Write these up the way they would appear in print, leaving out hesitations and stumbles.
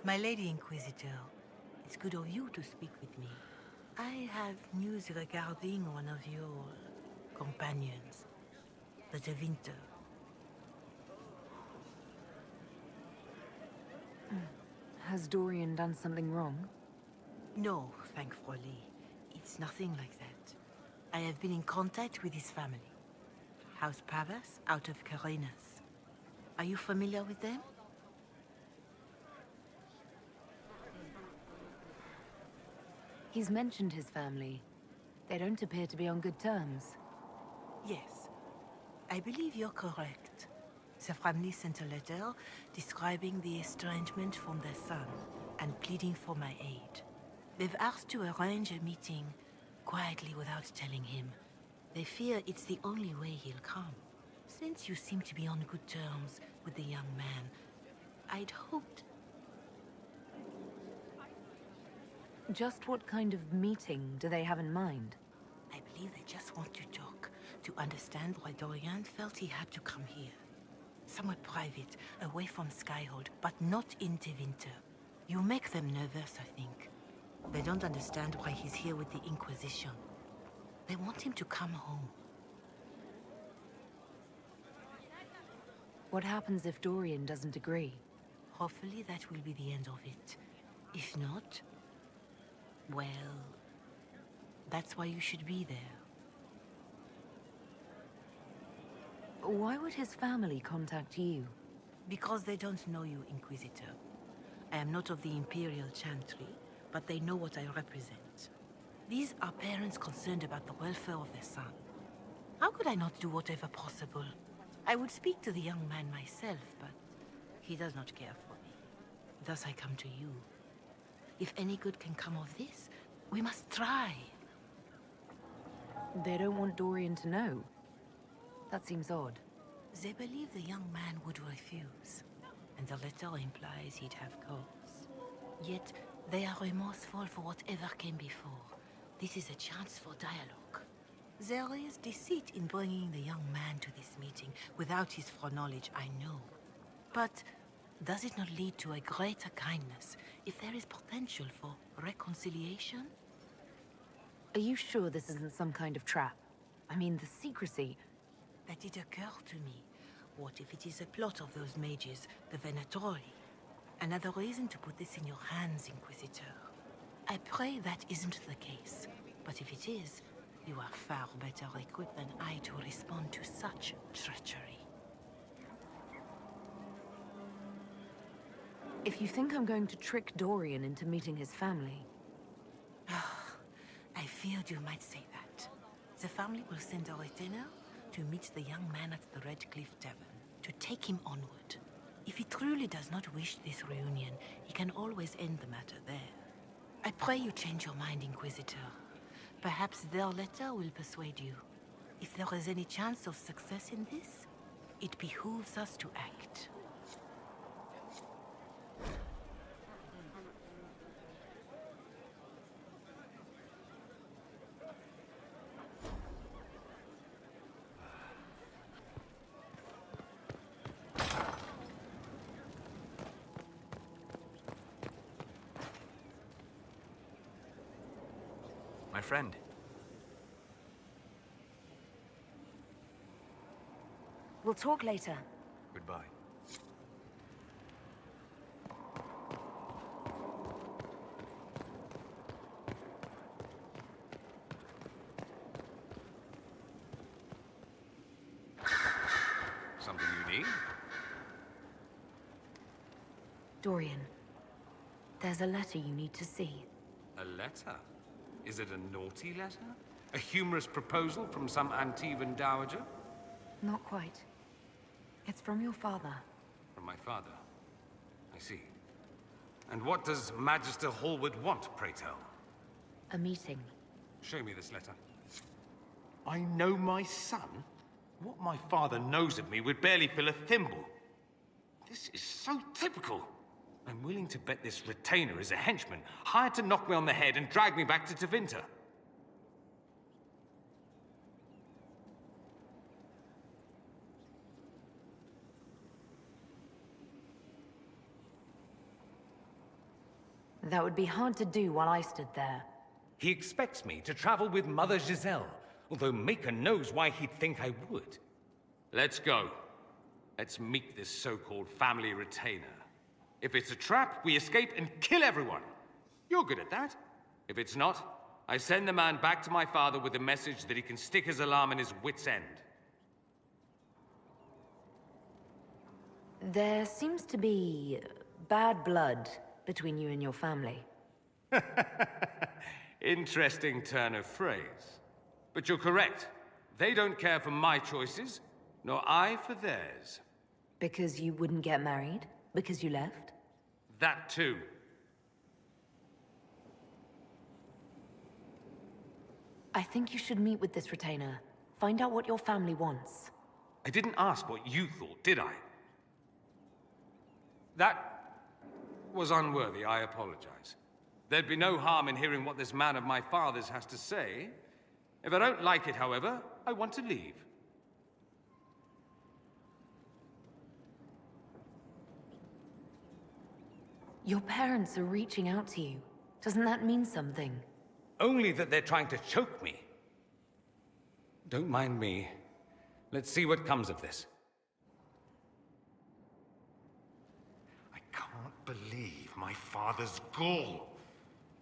My Lady Inquisitor, it's good of you to speak with me. I have news regarding one of your companions, the Tevinter. Has Dorian done something wrong? No, thankfully. It's nothing like that. I have been in contact with his family. House Pavas, out of Carenas. Are you familiar with them? He's mentioned his family. They don't appear to be on good terms. Yes. I believe you're correct. The family sent a letter describing the estrangement from their son and pleading for my aid. They've asked to arrange a meeting quietly without telling him. They fear it's the only way he'll come. Since you seem to be on good terms with the young man, I'd hoped... Just what kind of meeting do they have in mind? I believe they just want to talk, to understand why Dorian felt he had to come here. Somewhere private, away from Skyhold, but not in Tevinter. You make them nervous, I think. They don't understand why he's here with the Inquisition. They want him to come home. What happens if Dorian doesn't agree? Hopefully that will be the end of it. If not, well, that's why you should be there. Why would his family contact you? Because they don't know you, Inquisitor. I am not of the Imperial Chantry, but they know what I represent. These are parents concerned about the welfare of their son. How could I not do whatever possible? I would speak to the young man myself, but he does not care for me. Thus I come to you. If any good can come of this, we must try. They don't want Dorian to know. That seems odd. They believe the young man would refuse, and the letter implies he'd have cause. Yet, they are remorseful for whatever came before. This is a chance for dialogue. There is deceit in bringing the young man to this meeting without his foreknowledge, I know. But does it not lead to a greater kindness if there is potential for reconciliation? Are you sure this isn't some kind of trap? I mean, the secrecy... That did occur to me. What if it is a plot of those mages, the Venatori? Another reason to put this in your hands, Inquisitor. I pray that isn't the case. But if it is, you are far better equipped than I to respond to such treachery. If you think I'm going to trick Dorian into meeting his family... I feared you might say that. The family will send a retainer to meet the young man at the Red Cliff Tavern, to take him onward. If he truly does not wish this reunion, he can always end the matter there. I pray you change your mind, Inquisitor. Perhaps their letter will persuade you. If there is any chance of success in this, it behooves us to act. My friend. We'll talk later. Goodbye. Something you need? Dorian, there's a letter you need to see. A letter? Is it a naughty letter? A humorous proposal from some Antivan dowager? Not quite. It's from your father. From my father? I see. And what does Magister Hallward want, pray tell? A meeting. Show me this letter. I know my son? What my father knows of me would barely fill a thimble. This is so typical. I'm willing to bet this retainer is a henchman, hired to knock me on the head and drag me back to Tevinter. That would be hard to do while I stood there. He expects me to travel with Mother Giselle, although Maker knows why he'd think I would. Let's go. Let's meet this so-called family retainer. If it's a trap, we escape and kill everyone. You're good at that. If it's not, I send the man back to my father with a message that he can stick his alarm in his wit's end. There seems to be bad blood between you and your family. Interesting turn of phrase. But you're correct. They don't care for my choices, nor I for theirs. Because you wouldn't get married? Because you left? That too. I think you should meet with this retainer. Find out what your family wants. I didn't ask what you thought, did I? That was unworthy, I apologize. There'd be no harm in hearing what this man of my father's has to say. If I don't like it, however, I want to leave. Your parents are reaching out to you. Doesn't that mean something? Only that they're trying to choke me. Don't mind me. Let's see what comes of this. I can't believe my father's gall.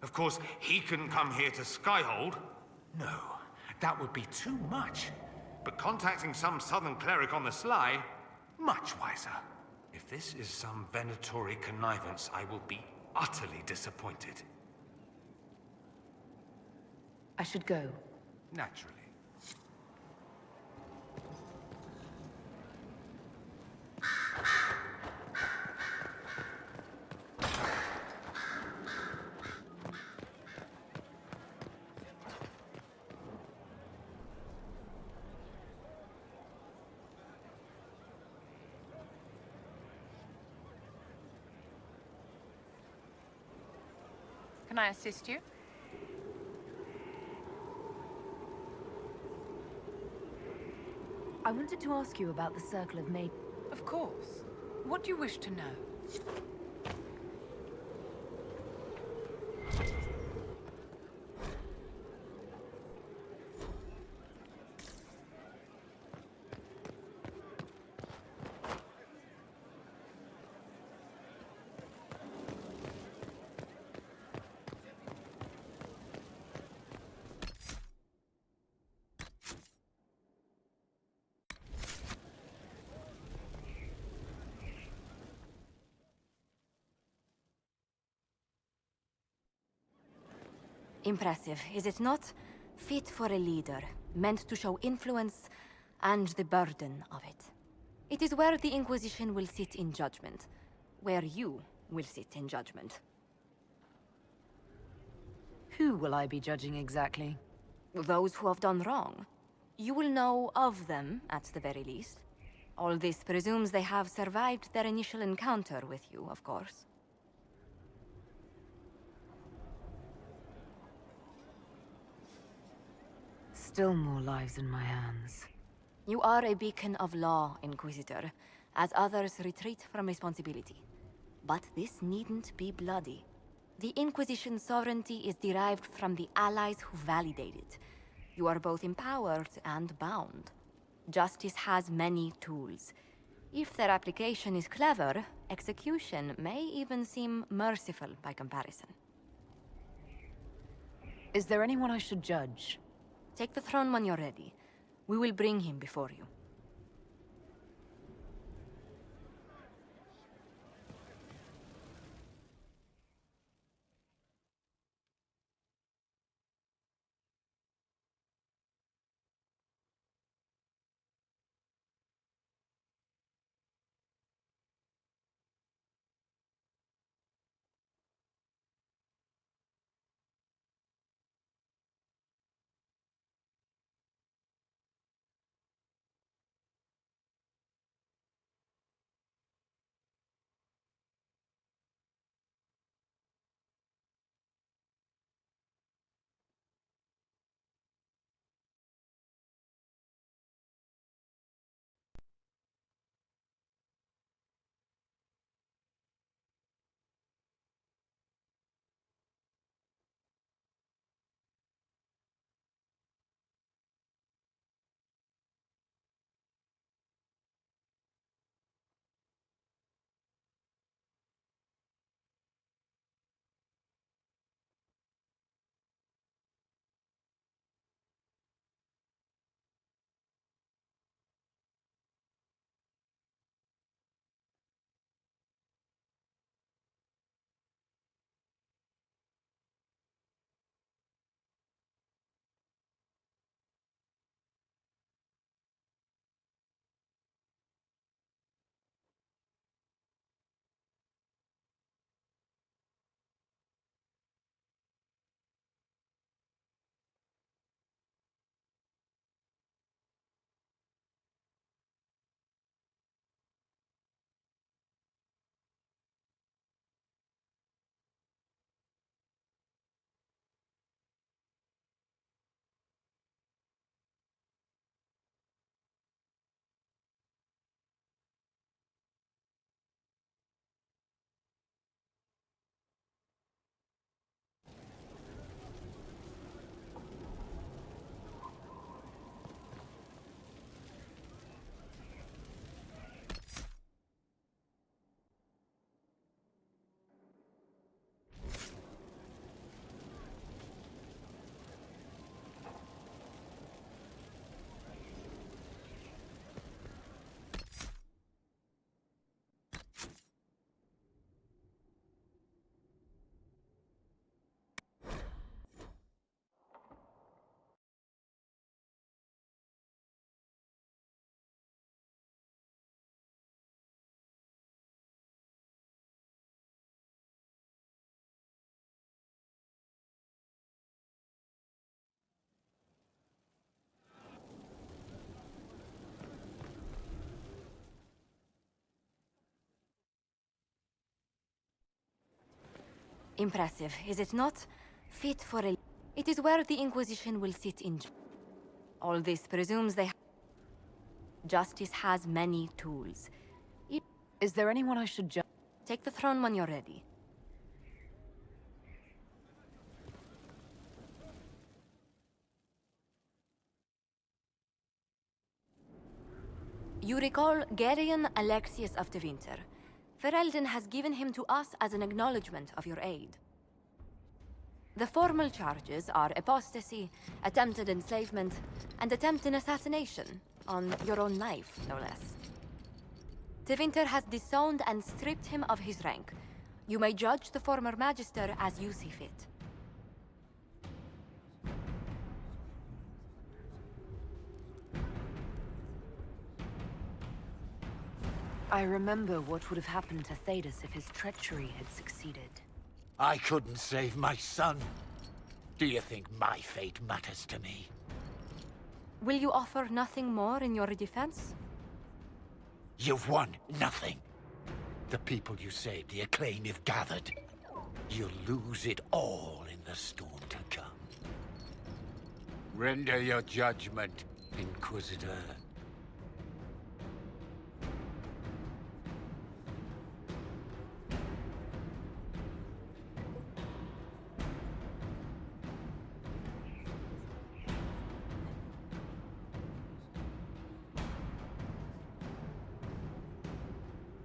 Of course, he couldn't come here to Skyhold. No, that would be too much. But contacting some southern cleric on the sly, much wiser. If this is some Venatori connivance, I will be utterly disappointed. I should go. Naturally. Can I assist you? I wanted to ask you about the Circle of Maid. Of course. What do you wish to know? Impressive, is it not? Fit for a leader, meant to show influence and the burden of it. It is where the Inquisition will sit in judgment, where you will sit in judgment. Who will I be judging exactly? Those who have done wrong. You will know of them, at the very least. All this presumes they have survived their initial encounter with you, of course. Still more lives in my hands. You are a beacon of law, Inquisitor, as others retreat from responsibility. But this needn't be bloody. The Inquisition's sovereignty is derived from the allies who validate it. You are both empowered and bound. Justice has many tools. If their application is clever, execution may even seem merciful by comparison. Is there anyone I should judge? Take the throne when you're ready. We will bring him before you. Impressive, is it not? Fit for a... It is where the Inquisition will sit in... All this presumes they... Justice has many tools. Is there anyone I should judge? Take the throne when you're ready. You recall Gerion Alexius of Tevinter. Ferelden has given him to us as an acknowledgement of your aid. The formal charges are apostasy, attempted enslavement, and attempted assassination on your own life, no less. Tevinter has disowned and stripped him of his rank. You may judge the former Magister as you see fit. I remember what would have happened to Thedas if his treachery had succeeded. I couldn't save my son. Do you think my fate matters to me? Will you offer nothing more in your defense? You've won nothing. The people you saved, the acclaim you've gathered. You'll lose it all in the storm to come. Render your judgment, Inquisitor.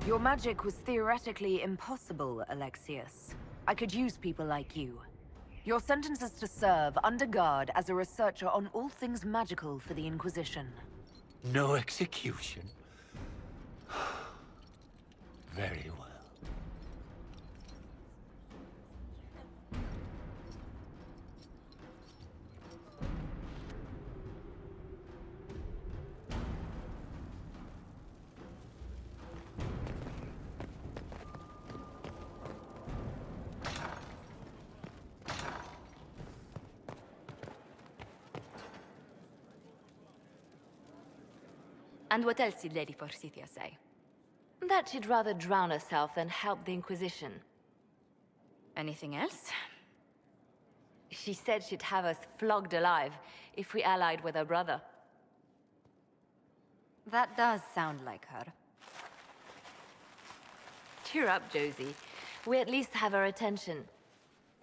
Your magic was theoretically impossible, Alexius. I could use people like you. Your sentence is to serve under guard as a researcher on all things magical for the Inquisition. No execution. Very well. And what else did Lady Forsythia say? That she'd rather drown herself than help the Inquisition. Anything else? She said she'd have us flogged alive if we allied with her brother. That does sound like her. Cheer up, Josie. We at least have her attention.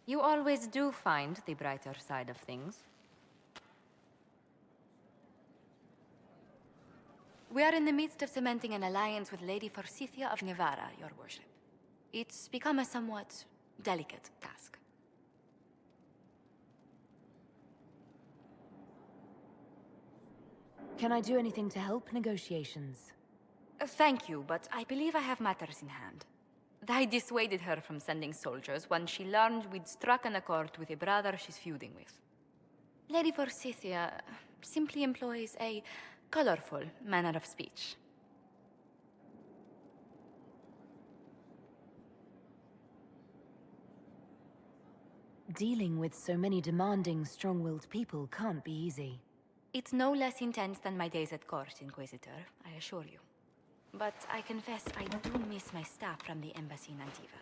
You always do find the brighter side of things. We are in the midst of cementing an alliance with Lady Forsythia of Nevara, your worship. It's become a somewhat delicate task. Can I do anything to help negotiations? Thank you, but I believe I have matters in hand. I dissuaded her from sending soldiers when she learned we'd struck an accord with a brother she's feuding with. Lady Forsythia simply employs a colorful manner of speech. Dealing with so many demanding, strong-willed people can't be easy. It's no less intense than my days at court, Inquisitor, I assure you. But I confess I do miss my staff from the embassy in Antiva.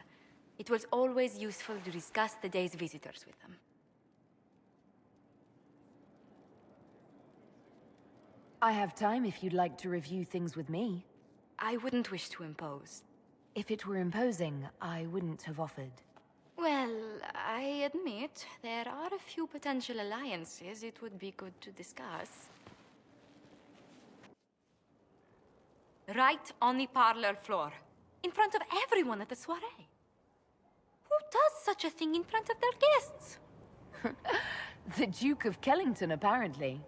It was always useful to discuss the day's visitors with them. I have time if you'd like to review things with me. I wouldn't wish to impose. If it were imposing, I wouldn't have offered. Well, I admit there are a few potential alliances it would be good to discuss. Right on the parlor floor, in front of everyone at the soiree. Who does such a thing in front of their guests? The Duke of Kellington, apparently.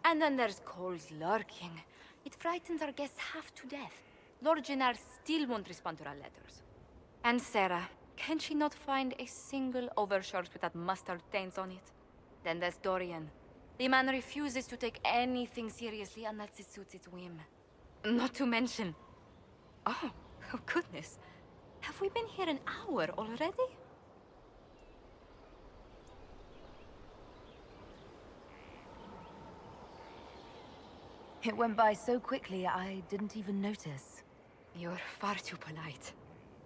And then there's Cole's lurking. It frightens our guests half to death. Lord Gennard still won't respond to our letters. And Sarah, can she not find a single overshirt without mustard stains on it? Then there's Dorian. The man refuses to take anything seriously unless it suits its whim. Not to mention... Oh goodness. Have we been here an hour already? It went by so quickly, I didn't even notice. You're far too polite.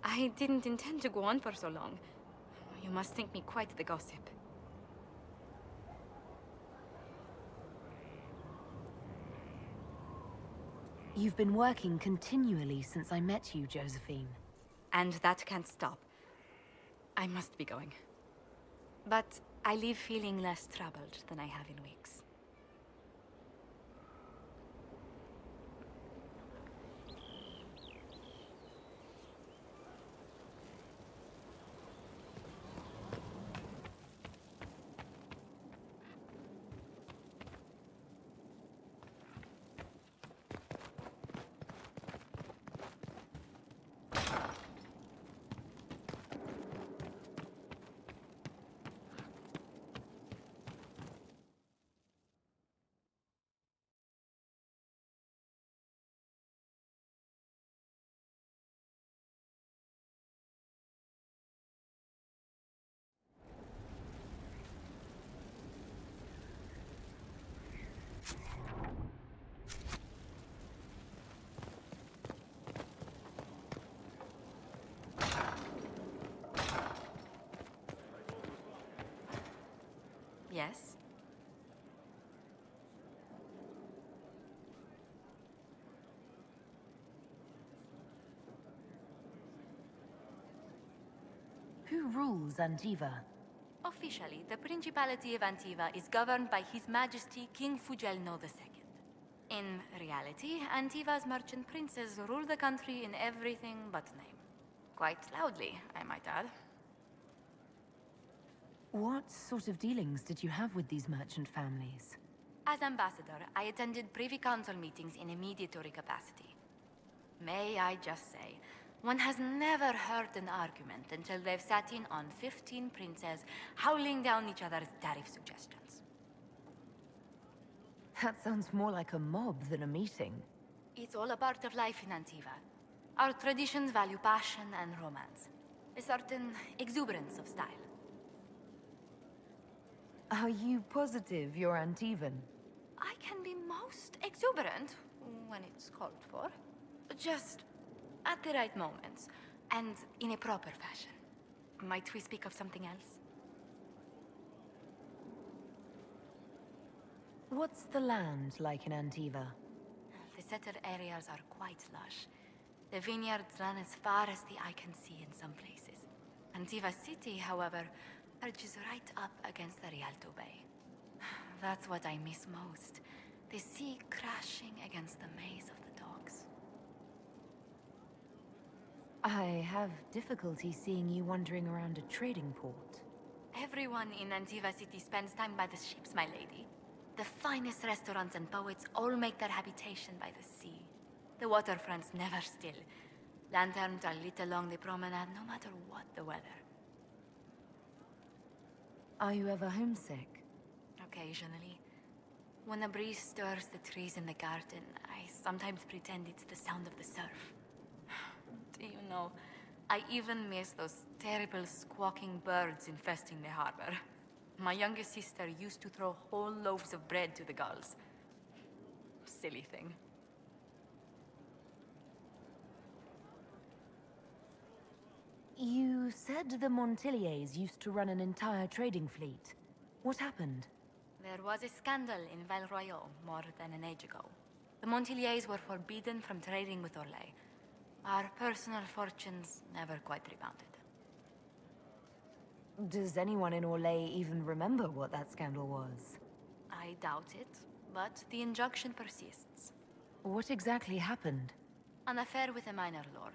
I didn't intend to go on for so long. You must think me quite the gossip. You've been working continually since I met you, Josephine. And that can't stop. I must be going. But I leave feeling less troubled than I have in weeks. Yes? Who rules Antiva? Officially, the Principality of Antiva is governed by His Majesty King Fugelno II. In reality, Antiva's merchant princes rule the country in everything but name. Quite loudly, I might add. What sort of dealings did you have with these merchant families? As ambassador, I attended Privy Council meetings in a mediatory capacity. May I just say, one has never heard an argument until they've sat in on 15 princes howling down each other's tariff suggestions. That sounds more like a mob than a meeting. It's all a part of life in Antiva. Our traditions value passion and romance. A certain exuberance of style. Are you positive you're Antivan? I can be most exuberant when it's called for. Just at the right moments, and in a proper fashion. Might we speak of something else? What's the land like in Antiva? The settled areas are quite lush. The vineyards run as far as the eye can see in some places. Antiva City, however, perches right up against the Rialto Bay. That's what I miss most. The sea crashing against the maze of the docks. I have difficulty seeing you wandering around a trading port. Everyone in Antiva City spends time by the ships, my lady. The finest restaurants and poets all make their habitation by the sea. The waterfront's never still. Lanterns are lit along the promenade no matter what the weather. Are you ever homesick? Occasionally. When a breeze stirs the trees in the garden, I sometimes pretend it's the sound of the surf. Do you know, I even miss those terrible squawking birds infesting the harbor. My youngest sister used to throw whole loaves of bread to the gulls. Silly thing. You said the Montiliers used to run an entire trading fleet. What happened? There was a scandal in Val Royaux more than an age ago. The Montiliers were forbidden from trading with Orlais. Our personal fortunes never quite rebounded. Does anyone in Orlais even remember what that scandal was? I doubt it, but the injunction persists. What exactly happened? An affair with a minor lord.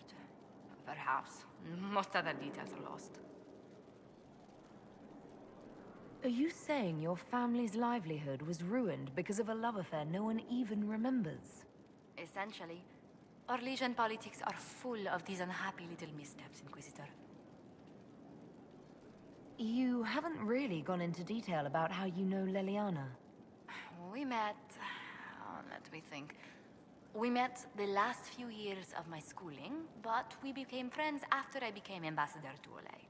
Perhaps. Most other details are lost. Are you saying your family's livelihood was ruined because of a love affair no one even remembers? Essentially. Orlesian politics are full of these unhappy little missteps, Inquisitor. You haven't really gone into detail about how you know Leliana. We met... let me think. We met the last few years of my schooling, but we became friends after I became ambassador to Orlais.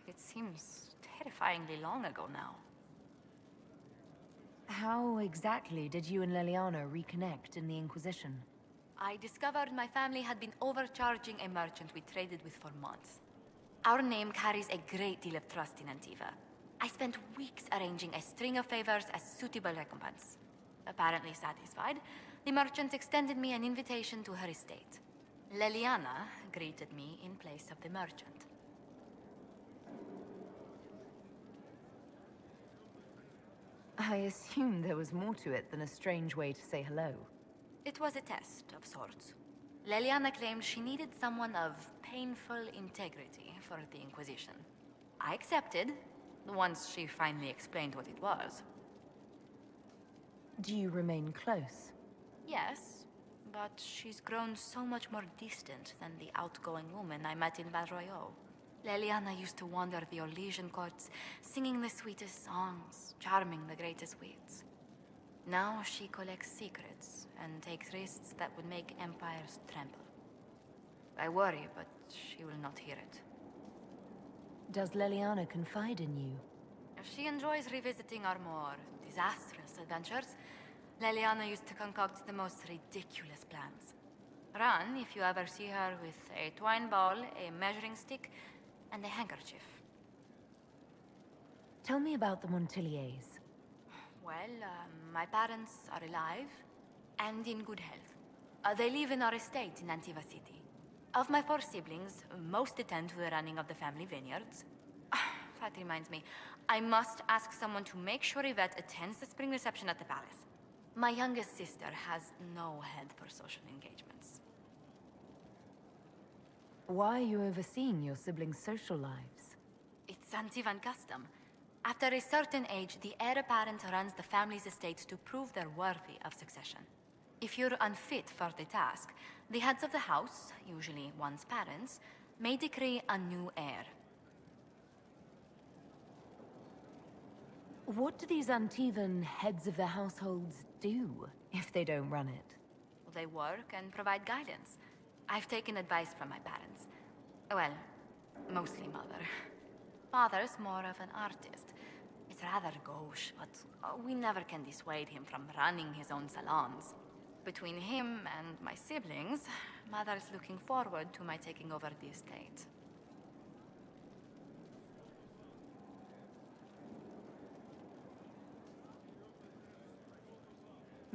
It seems terrifyingly long ago now. How exactly did you and Leliana reconnect in the Inquisition? I discovered my family had been overcharging a merchant we traded with for months. Our name carries a great deal of trust in Antiva. I spent weeks arranging a string of favors as suitable recompense. Apparently satisfied, the merchant extended me an invitation to her estate. Leliana greeted me in place of the merchant. I assumed there was more to it than a strange way to say hello. It was a test of sorts. Leliana claimed she needed someone of painful integrity for the Inquisition. I accepted, once she finally explained what it was. Do you remain close? Yes, but she's grown so much more distant than the outgoing woman I met in Valroyo. Leliana used to wander the Orlesian courts, singing the sweetest songs, charming the greatest wits. Now she collects secrets and takes risks that would make empires tremble. I worry, but she will not hear it. Does Leliana confide in you? If she enjoys revisiting our more disastrous adventures, Leliana used to concoct the most ridiculous plans. Run if you ever see her with a twine ball, a measuring stick, and a handkerchief. Tell me about the Montiliers. Well, my parents are alive and in good health. They live in our estate in Antiva City. Of my 4 siblings, most attend to the running of the family vineyards. That reminds me, I must ask someone to make sure Yvette attends the spring reception at the palace. My youngest sister has no head for social engagements. Why are you overseeing your siblings' social lives? It's Antivan custom. After a certain age, the heir apparent runs the family's estate to prove they're worthy of succession. If you're unfit for the task, the heads of the house, usually one's parents, may decree a new heir. What do these Antivan heads of their households do if they don't run it? They work and provide guidance. I've taken advice from my parents. Well, mostly mother. Father's more of an artist. It's rather gauche, but we never can dissuade him from running his own salons. Between him and my siblings, mother's looking forward to my taking over the estate.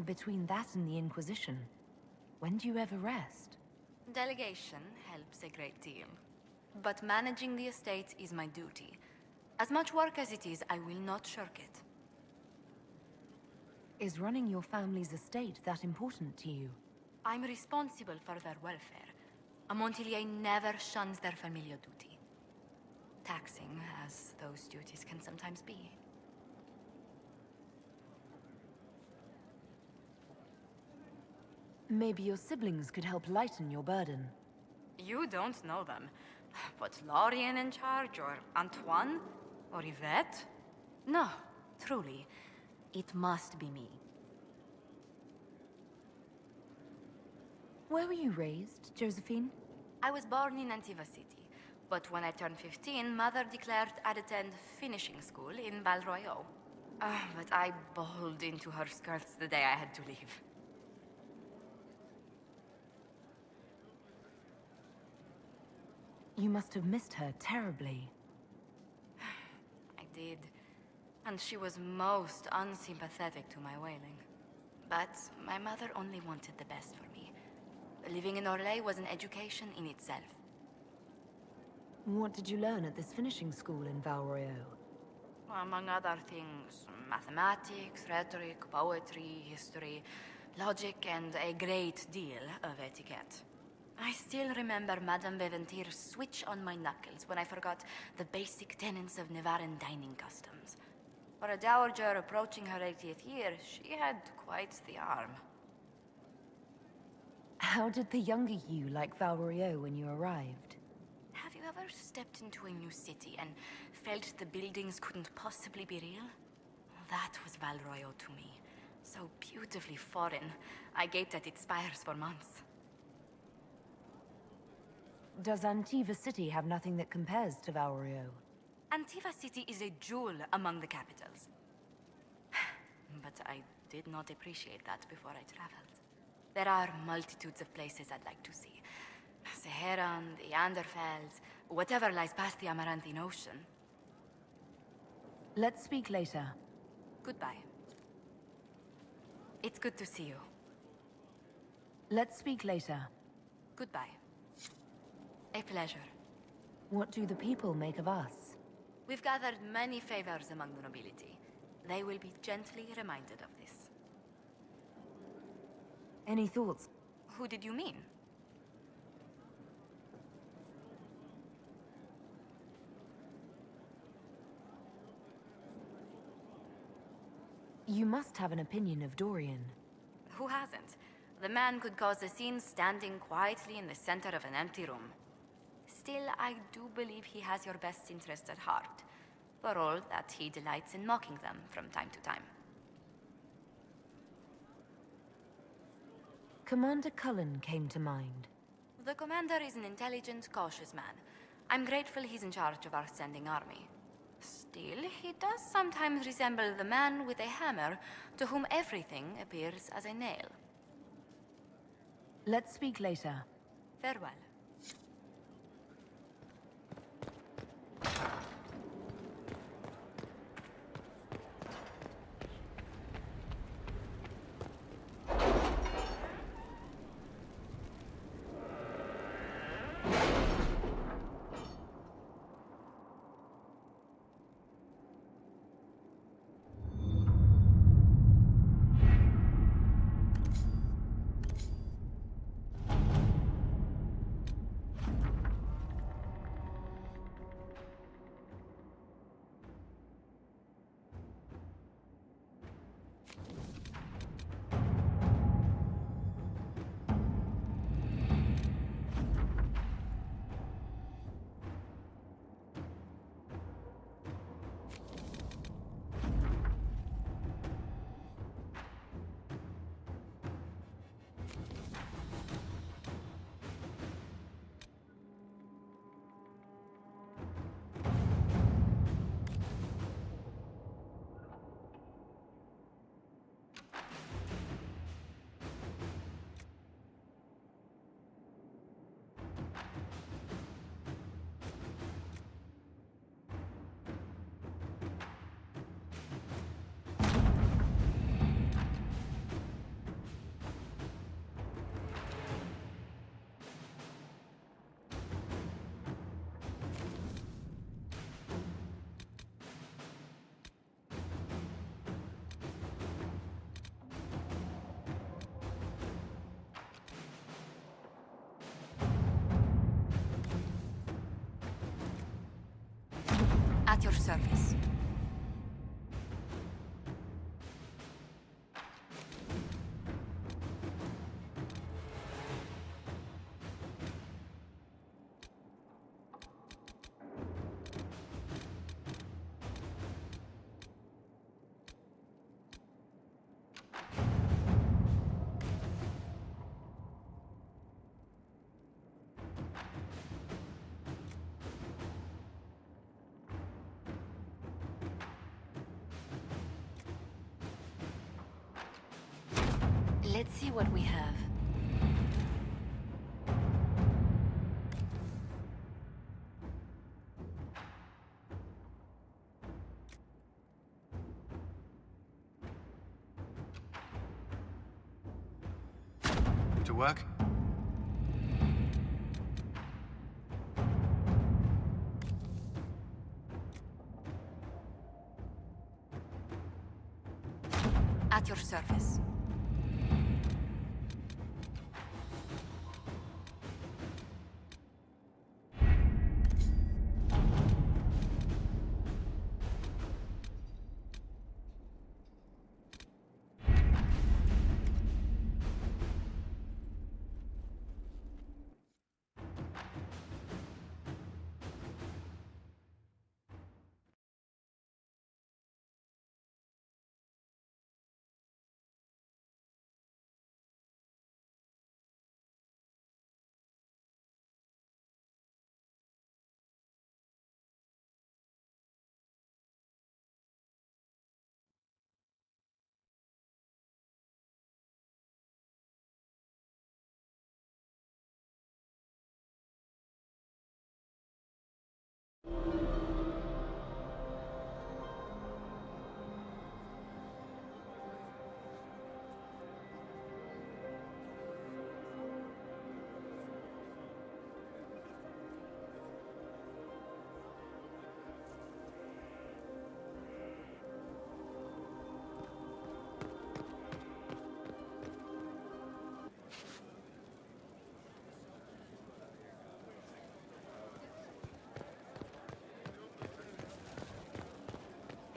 Between that and the Inquisition, when do you ever rest? Delegation helps a great deal. But managing the estate is my duty. As much work as it is, I will not shirk it. Is running your family's estate that important to you? I'm responsible for their welfare. A Montilier never shuns their familial duty. Taxing, as those duties can sometimes be. Maybe your siblings could help lighten your burden. You don't know them. But Lorien in charge, or Antoine, or Yvette? No, truly. It must be me. Where were you raised, Josephine? I was born in Antiva City, but when I turned 15, Mother declared I'd attend finishing school in Valroyo. But I bowled into her skirts the day I had to leave. You must have missed her terribly. I did. And she was most unsympathetic to my wailing. But my mother only wanted the best for me. Living in Orlais was an education in itself. What did you learn at this finishing school in Valroyo? Among other things, mathematics, rhetoric, poetry, history, logic, and a great deal of etiquette. I still remember Madame Beventir's switch on my knuckles when I forgot the basic tenets of Nevaran dining customs. For a dowager approaching her 80th year, she had quite the arm. How did the younger you like Valroyo when you arrived? Have you ever stepped into a new city and felt the buildings couldn't possibly be real? That was Valroyo to me. So beautifully foreign, I gaped at its spires for months. Does Antiva City have nothing that compares to Valroyo? Antiva City is a jewel among the capitals. But I did not appreciate that before I traveled. There are multitudes of places I'd like to see. Seheran, the Anderfels, Whatever lies past the Amaranthine Ocean. Let's speak later. Goodbye. It's good to see you. Let's speak later. Goodbye. A pleasure. What do the people make of us? We've gathered many favors among the nobility. They will be gently reminded of this. Any thoughts? Who did you mean? You must have an opinion of Dorian. Who hasn't? The man could cause a scene standing quietly in the center of an empty room. Still, I do believe he has your best interest at heart, for all that he delights in mocking them from time to time. Commander Cullen came to mind. The commander is an intelligent, cautious man. I'm grateful he's in charge of our standing army. Still, he does sometimes resemble the man with a hammer to whom everything appears as a nail. Let's speak later. Farewell. At your service. Let's see what we have. To work? At your service.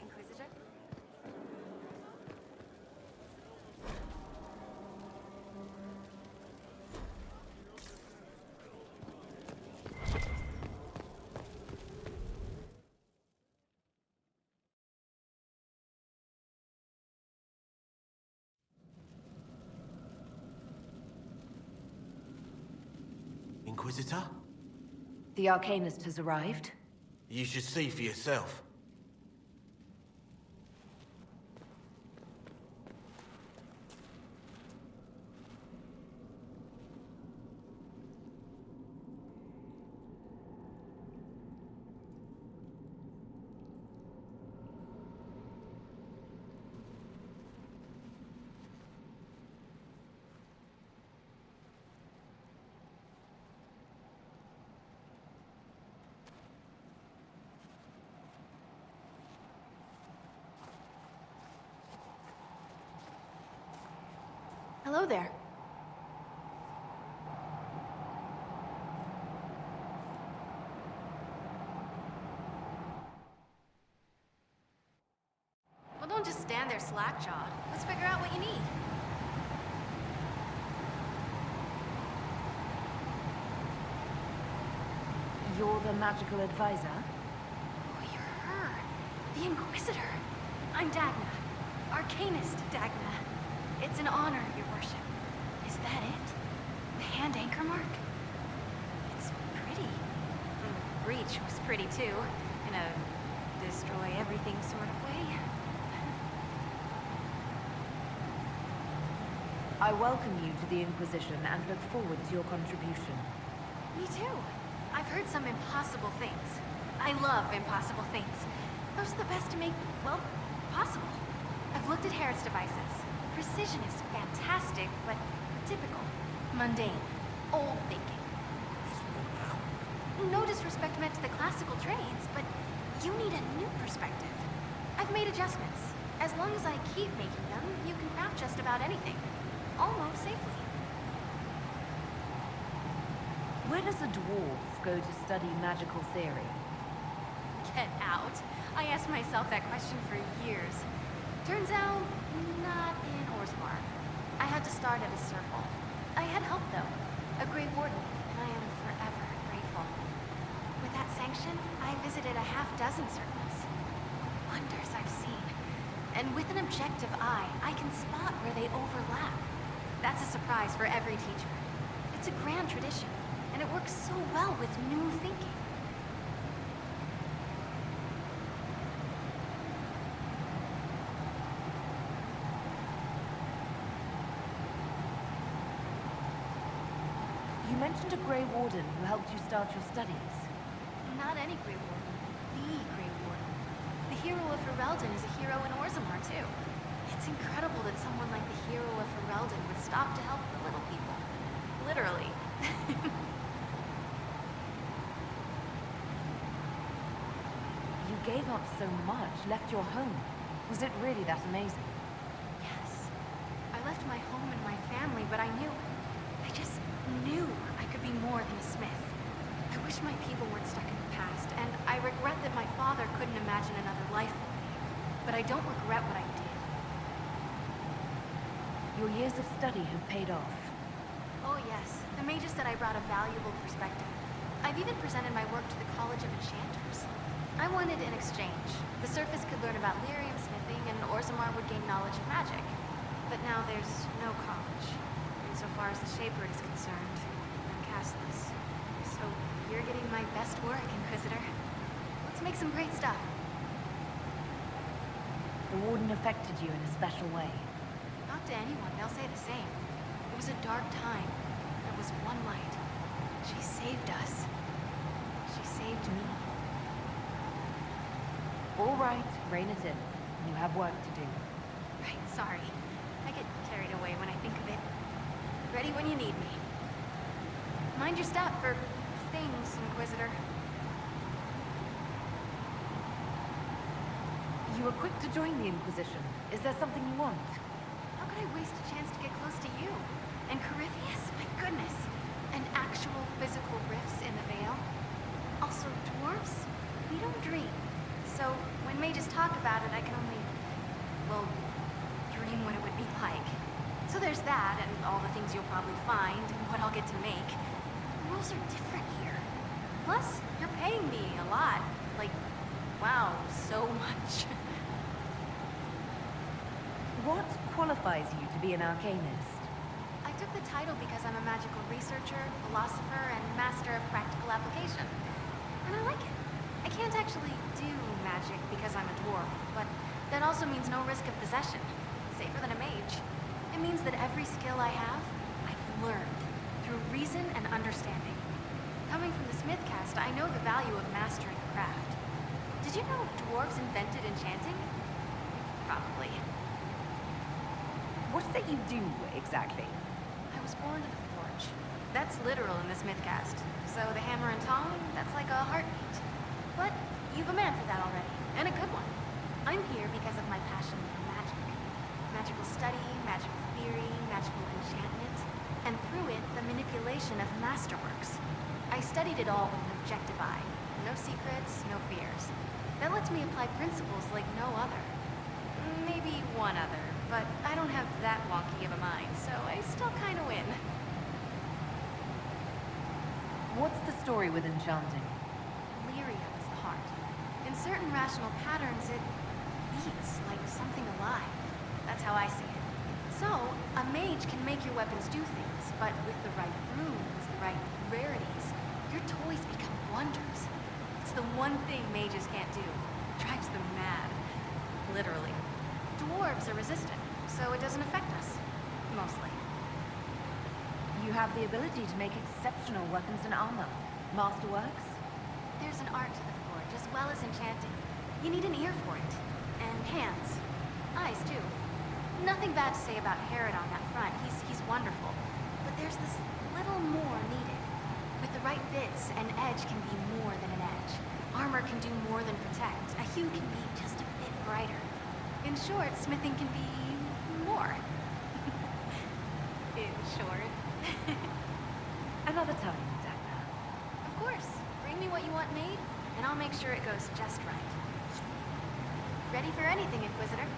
Inquisitor? Inquisitor? The Arcanist has arrived. You should see for yourself. Hello there. Well, don't just stand there slack-jawed. Let's figure out what you need. You're the magical advisor? Oh, you're her. The Inquisitor. I'm Dagna. Arcanist Dagna. It's an honor, your worship. Is that it? The hand anchor mark? It's pretty. And the breach was pretty too. In a destroy everything sort of way. I welcome you to the Inquisition and look forward to your contribution. Me too. I've heard some impossible things. I love impossible things. Those are the best to make, well, possible. I've looked at Herod's devices. Precision is fantastic, but typical. Mundane. Old thinking. No disrespect meant to the classical trades, but you need a new perspective. I've made adjustments. As long as I keep making them, you can craft just about anything. Almost safely. Where does a dwarf go to study magical theory? Get out. I asked myself that question for years. Turns out, not in Orzammar. I had to start at a circle. I had help, though. A Grey Warden, and I am forever grateful. With that sanction, I visited a half-dozen circles. Wonders I've seen. And with an objective eye, I can spot where they overlap. That's a surprise for every teacher. It's a grand tradition, and it works so well with new thinking. You mentioned a Grey Warden who helped you start your studies. Not any Grey Warden. The Grey Warden. The hero of Ferelden is a hero in Orzammar, too. It's incredible that someone like the hero of Ferelden would stop to help the little people. Literally. You gave up so much, left your home. Was it really that amazing? Yes. I left my home and my family, but I just knew I could be more than a smith. I wish my people weren't stuck in the past, and I regret that my father couldn't imagine another life for me. But I don't regret what I did. Your years of study have paid off. Oh yes, the mages said I brought a valuable perspective. I've even presented my work to the College of Enchanters. I wanted an exchange. The Surface could learn about lyrium smithing, and Orzammar would gain knowledge of magic. But now there's no college. Insofar as the Shaper is concerned, I'm castless. So you're getting my best work, Inquisitor. Let's make some great stuff. The Warden affected you in a special way. Not to anyone, they'll say the same. It was a dark time. There was one light. She saved us. She saved me. All right, rein it in. You have work to do. Right, sorry. I get carried away when I think of it. Ready when you need me. Mind your step for things, Inquisitor. You were quick to join the Inquisition. Is there something you want? How could I waste a chance to get close to you? And Corypheus? My goodness. And actual physical rifts in the Veil? Also dwarves? We don't dream. So when mages talk about it, I can only, well, dream what it would be like. So there's that, and all the things you'll probably find, and what I'll get to make. The rules are different here. Plus, you're paying me a lot. Like, wow, so much. What qualifies you to be an arcanist? I took the title because I'm a magical researcher, philosopher, and master of practical application. And I like it. I can't actually do magic because I'm a dwarf, but that also means no risk of possession. Safer than a mage. It means that every skill I have, I've learned through reason and understanding. Coming from the Smith caste, I know the value of mastering a craft. Did you know dwarves invented enchanting? Probably. What is it you do, exactly? I was born to the forge. That's literal in the Smith caste. So the hammer and tong, that's like a heartbeat. But you've a man for that already, and a good one. I'm here because of my passion for magic. Magical study, magical theory, magical enchantment, and through it, the manipulation of masterworks. I studied it all with an objective eye. No secrets, no fears. That lets me apply principles like no other. Maybe one other, but I don't have that wonky of a mind, so I still kinda win. What's the story with enchanting? Lyrium is the heart. In certain rational patterns, it beats like something alive. That's how I see it. So, a mage can make your weapons do things, but with the right runes, the right rarities, your toys become wonders. It's the one thing mages can't do. Drives them mad. Literally. Dwarves are resistant, so it doesn't affect us. Mostly. You have the ability to make exceptional weapons and armor. Masterworks? There's an art to the forge, as well as enchanting. You need an ear for it. And hands. Eyes, too. Nothing bad to say about Herod on that front. He's wonderful. But there's this little more needed. With the right bits, an edge can be more than an edge. Armor can do more than protect. A hue can be just a bit brighter. In short, smithing can be more. In short. Another time, Dagna. Of course. Bring me what you want made, and I'll make sure it goes just right. Ready for anything, Inquisitor.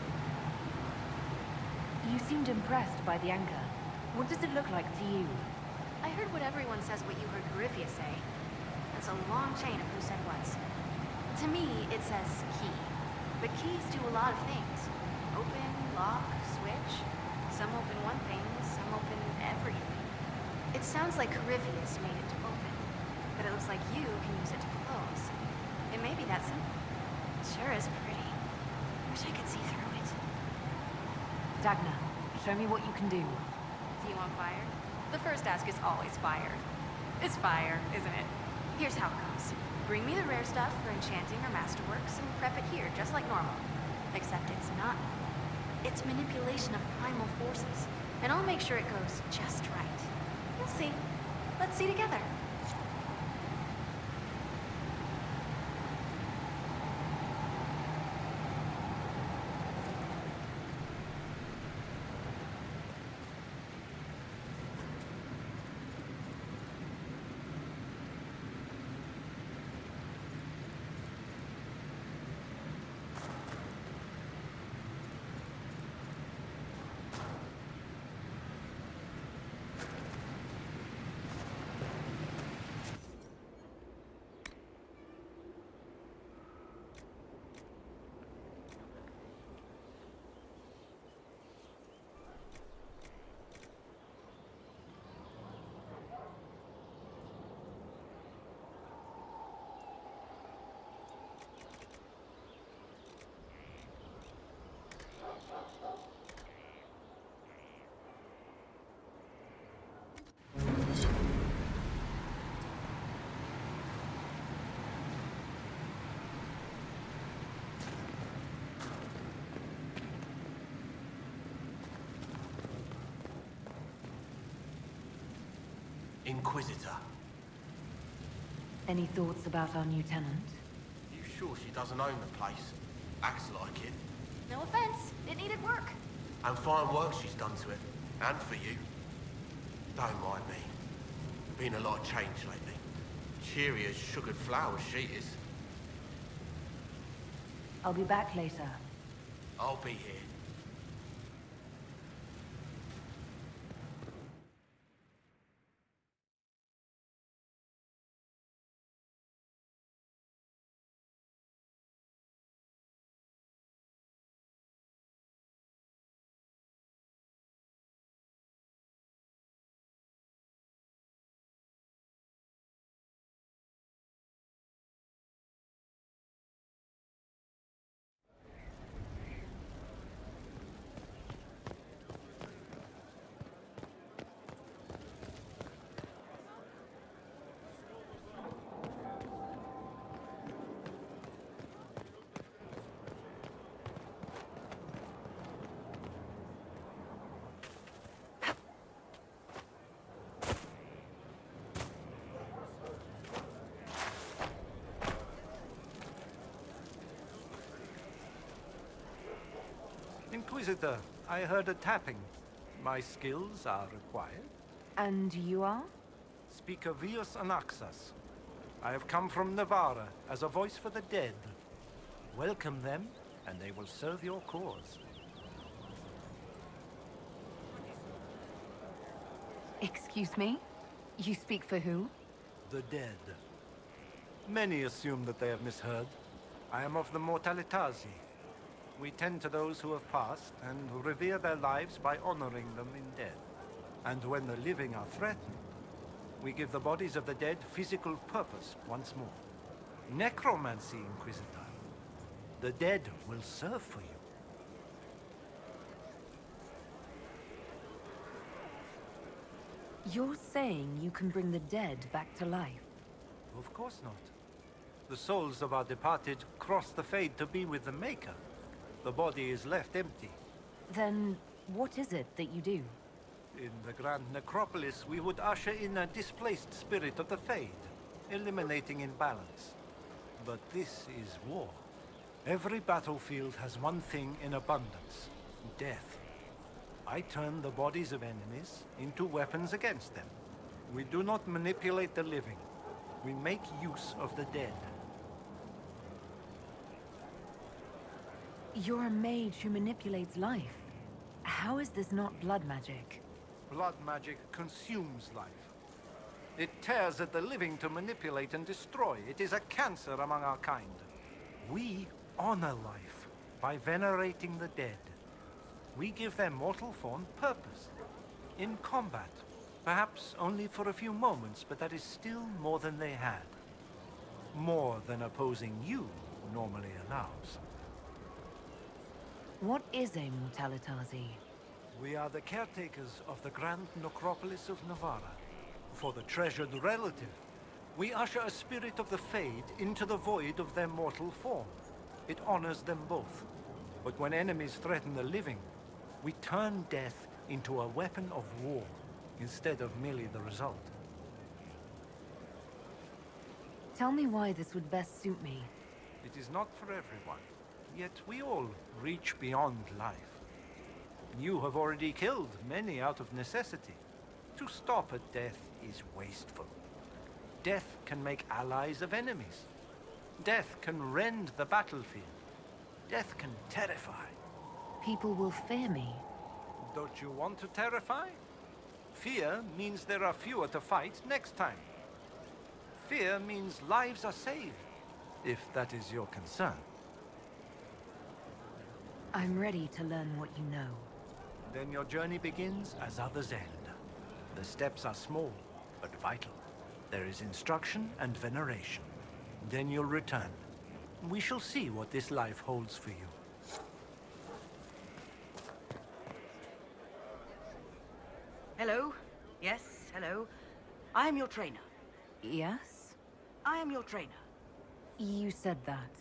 You seemed impressed by the anchor. What does it look like to you? I heard what everyone says what you heard Corypheus say. That's a long chain of who said what's. To me, it says key. But keys do a lot of things. Open, lock, switch. Some open one thing, some open everything. It sounds like Corypheus made it to open, but it looks like you can use it to close. It may be that simple. It sure is pretty. Wish I could see through it. Dagna, show me what you can do. Do you want fire? The first ask is always fire. It's fire, isn't it? Here's how it goes. Bring me the rare stuff for enchanting or masterworks and prep it here, just like normal. Except it's not normal. It's manipulation of primal forces, and I'll make sure it goes just right. You'll see. Let's see together. Inquisitor. Any thoughts about our new tenant? You sure she doesn't own the place? Acts like it. No offense, it needed work. And fine work she's done to it. And for you. Don't mind me. Been a lot of change lately. Cheery as sugared flowers she is. I'll be back later. I'll be here. Inquisitor, I heard a tapping. My skills are required. And you are? Speaker Vius Anaxas. I have come from Navarra as a voice for the dead. Welcome them, and they will serve your cause. Excuse me? You speak for who? The dead. Many assume that they have misheard. I am of the Mortalitasi. We tend to those who have passed and revere their lives by honoring them in death. And when the living are threatened, we give the bodies of the dead physical purpose once more. Necromancy, Inquisitor. The dead will serve for you. You're saying you can bring the dead back to life? Of course not. The souls of our departed cross the Fade to be with the Maker. The body is left empty. Then what is it that you do? In the Grand Necropolis, we would usher in a displaced spirit of the Fade, eliminating imbalance. But this is war. Every battlefield has one thing in abundance: death. I turn the bodies of enemies into weapons against them. We do not manipulate the living. We make use of the dead. You're a mage who manipulates life. How is this not blood magic? Blood magic consumes life. It tears at the living to manipulate and destroy. It is a cancer among our kind. We honor life by venerating the dead. We give their mortal form purpose. In combat, perhaps only for a few moments, but that is still more than they had. More than opposing you normally allows. What is a Mortalitasi? We are the caretakers of the Grand Necropolis of Navarra. For the treasured relative, we usher a spirit of the Fade into the void of their mortal form. It honors them both. But when enemies threaten the living, we turn death into a weapon of war, instead of merely the result. Tell me why this would best suit me. It is not for everyone, yet we all reach beyond life. You have already killed many out of necessity. To stop at death is wasteful. Death can make allies of enemies. Death can rend the battlefield. Death can terrify. People will fear me. Don't you want to terrify? Fear means there are fewer to fight next time. Fear means lives are saved, if that is your concern. I'm ready to learn what you know. Then your journey begins as others end. The steps are small, but vital. There is instruction and veneration. Then you'll return. We shall see what this life holds for you. Hello? Yes, hello. I am your trainer. Yes? I am your trainer. You said that.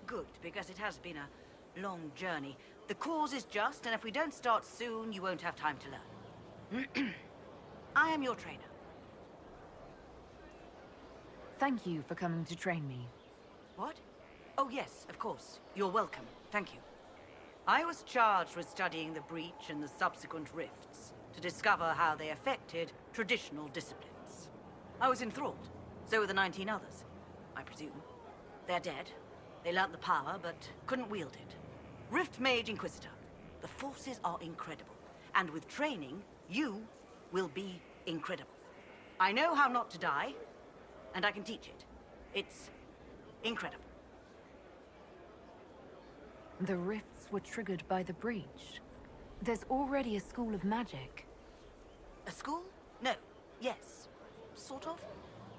Good, because it has been a long journey. The cause is just, and if we don't start soon, you won't have time to learn. I am your trainer. Thank you for coming to train me. What? Oh, yes, of course. You're welcome. Thank you. I was charged with studying the breach and the subsequent rifts to discover how they affected traditional disciplines. I was enthralled. So were the 19 others, I presume. They're dead. They learnt the power, but couldn't wield it. Rift Mage Inquisitor. The forces are incredible. And with training, you will be incredible. I know how not to die, and I can teach it. It's incredible. The rifts were triggered by the breach. There's already a school of magic. A school? No. Yes. Sort of.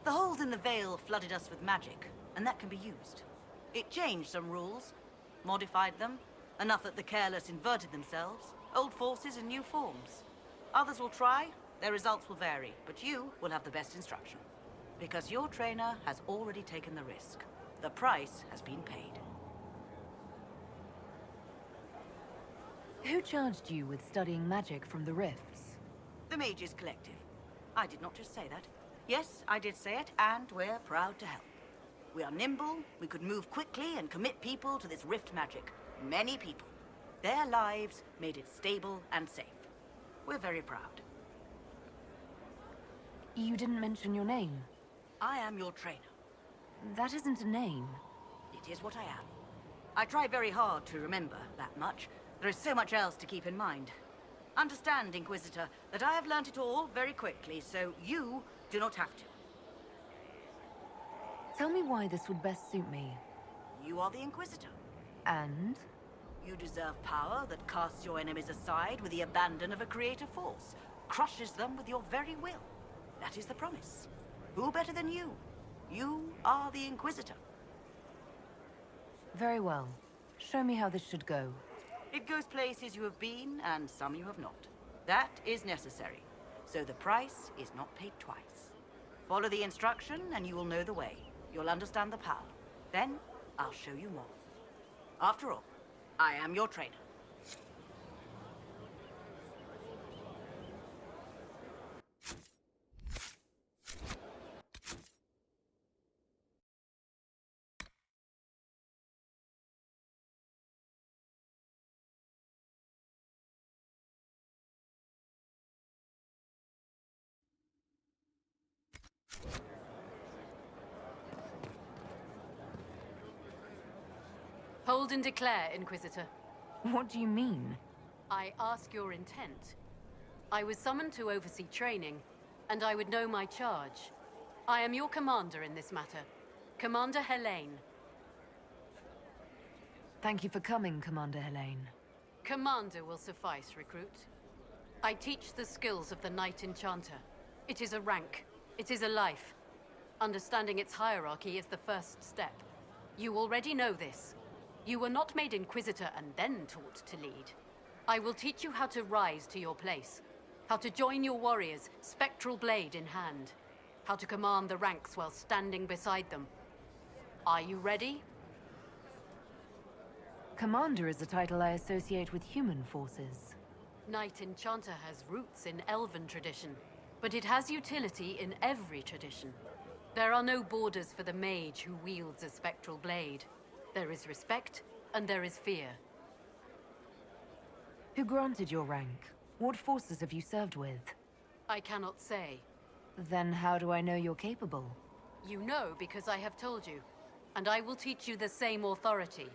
The holes in the veil flooded us with magic, and that can be used. It changed some rules, modified them, enough that the careless inverted themselves, old forces in new forms. Others will try, their results will vary, but you will have the best instruction. Because your trainer has already taken the risk. The price has been paid. Who charged you with studying magic from the rifts? The Mages Collective. I did not just say that. Yes, I did say it, and we're proud to help. We are nimble, we could move quickly and commit people to this rift magic. Many people. Their lives made it stable and safe. We're very proud. You didn't mention your name. I am your trainer. That isn't a name. It is what I am. I try very hard to remember that much. There is so much else to keep in mind. Understand, Inquisitor, that I have learnt it all very quickly, so you do not have to. Tell me why this would best suit me. You are the Inquisitor. And? You deserve power that casts your enemies aside with the abandon of a creative force, crushes them with your very will. That is the promise. Who better than you? You are the Inquisitor. Very well. Show me how this should go. It goes places you have been, and some you have not. That is necessary. So the price is not paid twice. Follow the instruction, and you will know the way. You'll understand the power. Then, I'll show you more. After all, I am your trainer. Hold and declare, Inquisitor. What do you mean? I ask your intent. I was summoned to oversee training, and I would know my charge. I am your commander in this matter, Commander Helene. Thank you for coming, Commander Helene. Commander will suffice, recruit. I teach the skills of the Knight Enchanter. It is a rank. It is a life. Understanding its hierarchy is the first step. You already know this. You were not made Inquisitor and then taught to lead. I will teach you how to rise to your place. How to join your warriors, spectral blade in hand. How to command the ranks while standing beside them. Are you ready? Commander is a title I associate with human forces. Knight Enchanter has roots in Elven tradition, but it has utility in every tradition. There are no borders for the mage who wields a spectral blade. There is respect, and there is fear. Who granted your rank? What forces have you served with? I cannot say. Then how do I know you're capable? You know because I have told you, and I will teach you the same authority.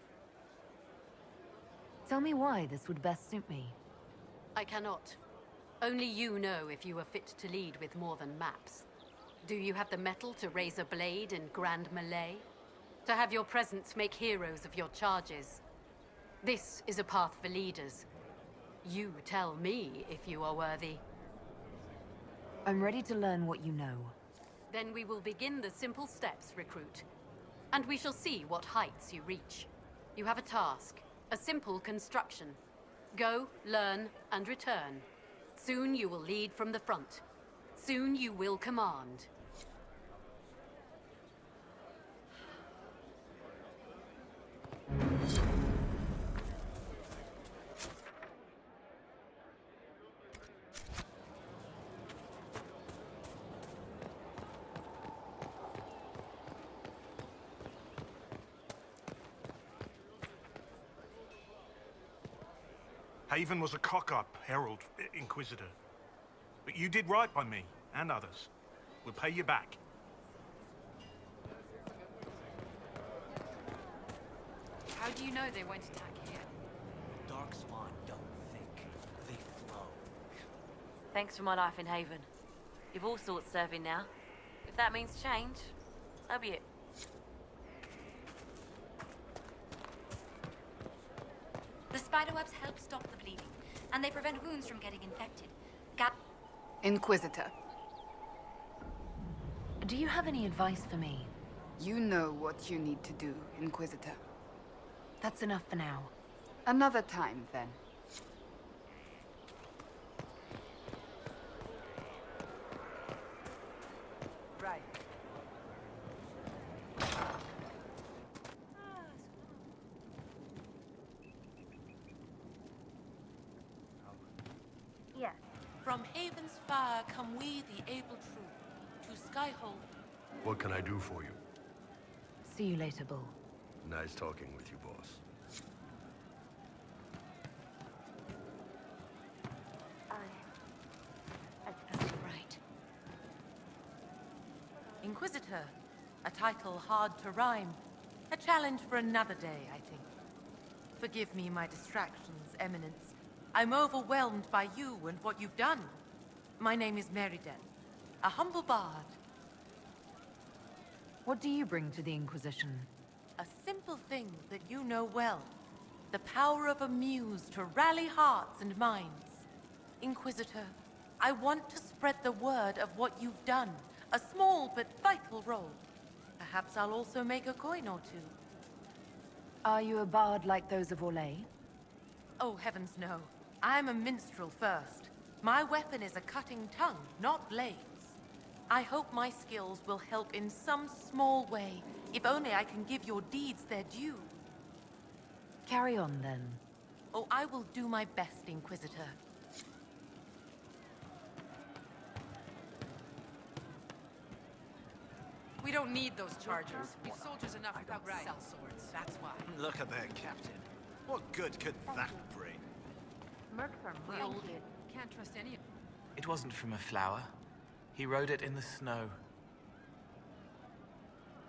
Tell me why this would best suit me. I cannot. Only you know if you are fit to lead with more than maps. Do you have the mettle to raise a blade in grand melee? To have your presence make heroes of your charges? This is a path for leaders. You tell me if you are worthy. I'm ready to learn what you know. Then we will begin the simple steps, recruit. And we shall see what heights you reach. You have a task, a simple construction. Go, learn, and return. Soon you will lead from the front. Soon you will command. Haven was a cock-up, Herald, Inquisitor. But you did right by me, and others. We'll pay you back. How do you know they won't attack here? Darkspawn don't think, they flow. Thanks for my life in Haven. You've all sorts serving now. If that means change, so be it. The spiderwebs help stop the bleeding, and they prevent wounds from getting infected. Inquisitor. Do you have any advice for me? You know what you need to do, Inquisitor. That's enough for now. Another time, then. Right. Yes. From Haven's fire come we, the able true, to Skyhold. What can I do for you? See you later, Bull. Nice talking with you, boss. That's right. Inquisitor. A title hard to rhyme. A challenge for another day, I think. Forgive me my distractions, Eminence. I'm overwhelmed by you and what you've done. My name is Meriden, a humble bard. What do you bring to the Inquisition? A simple thing that you know well. The power of a muse to rally hearts and minds. Inquisitor, I want to spread the word of what you've done. A small but vital role. Perhaps I'll also make a coin or two. Are you a bard like those of Orlais? Oh, heavens no. I'm a minstrel first. My weapon is a cutting tongue, not blades. I hope my skills will help in some small way, if only I can give your deeds their due. Carry on, then. Oh, I will do my best, Inquisitor. We don't need those chargers. We've soldiers enough without cell swords. That's why. Look at their captain. What good could that bring? Mercs are mild. Can't trust any of them. It wasn't from a flower. He wrote it in the snow.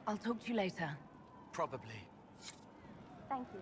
I'll talk to you later. Probably. Thank you.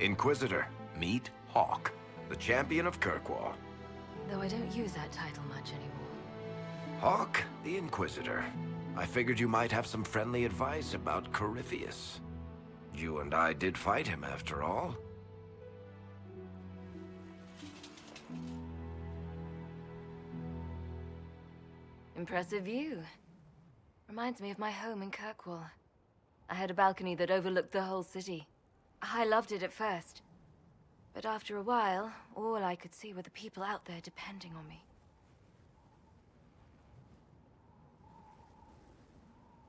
Inquisitor, meet Hawke, the champion of Kirkwall. Though I don't use that title much anymore. Hawke, the Inquisitor. I figured you might have some friendly advice about Corypheus. You and I did fight him, after all. Impressive view. Reminds me of my home in Kirkwall. I had a balcony that overlooked the whole city. I loved it at first. But after a while, all I could see were the people out there depending on me.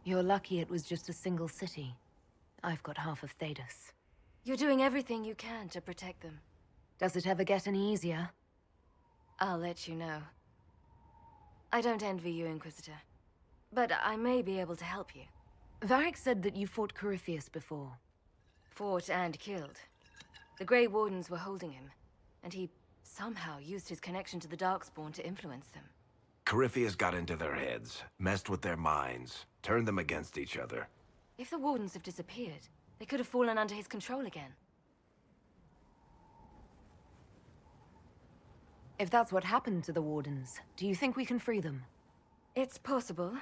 You're lucky it was just a single city. I've got half of Thedas. You're doing everything you can to protect them. Does it ever get any easier? I'll let you know. I don't envy you, Inquisitor. But I may be able to help you. Varric said that you fought Corypheus before. Fought and killed. The Grey Wardens were holding him, and he somehow used his connection to the Darkspawn to influence them. Corypheus got into their heads, messed with their minds, turned them against each other. If the Wardens have disappeared, they could have fallen under his control again. If that's what happened to the Wardens, do you think we can free them? It's possible,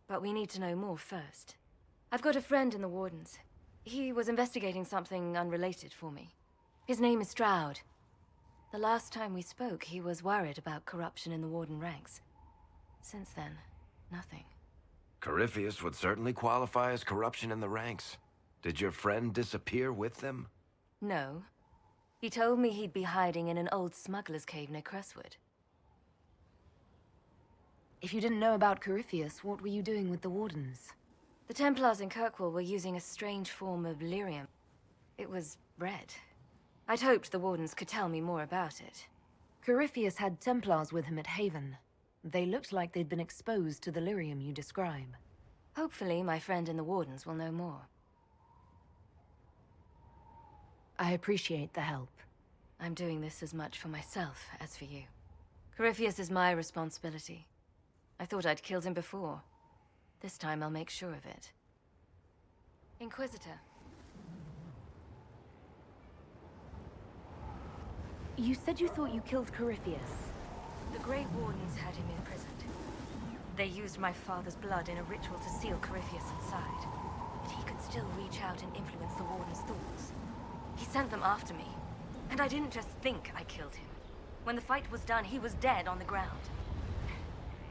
but we need to know more first. I've got a friend in the Wardens. He was investigating something unrelated for me. His name is Stroud. The last time we spoke, he was worried about corruption in the Warden ranks. Since then, nothing. Corypheus would certainly qualify as corruption in the ranks. Did your friend disappear with them? No. He told me he'd be hiding in an old smuggler's cave near Crestwood. If you didn't know about Corypheus, what were you doing with the Wardens? The Templars in Kirkwall were using a strange form of lyrium. It was red. I'd hoped the Wardens could tell me more about it. Corypheus had Templars with him at Haven. They looked like they'd been exposed to the lyrium you describe. Hopefully, my friend in the Wardens will know more. I appreciate the help. I'm doing this as much for myself as for you. Corypheus is my responsibility. I thought I'd killed him before. This time I'll make sure of it. Inquisitor. You said you thought you killed Corypheus. The Grey Wardens had him imprisoned. They used my father's blood in a ritual to seal Corypheus inside. But he could still reach out and influence the Warden's thoughts. He sent them after me. And I didn't just think I killed him. When the fight was done, he was dead on the ground.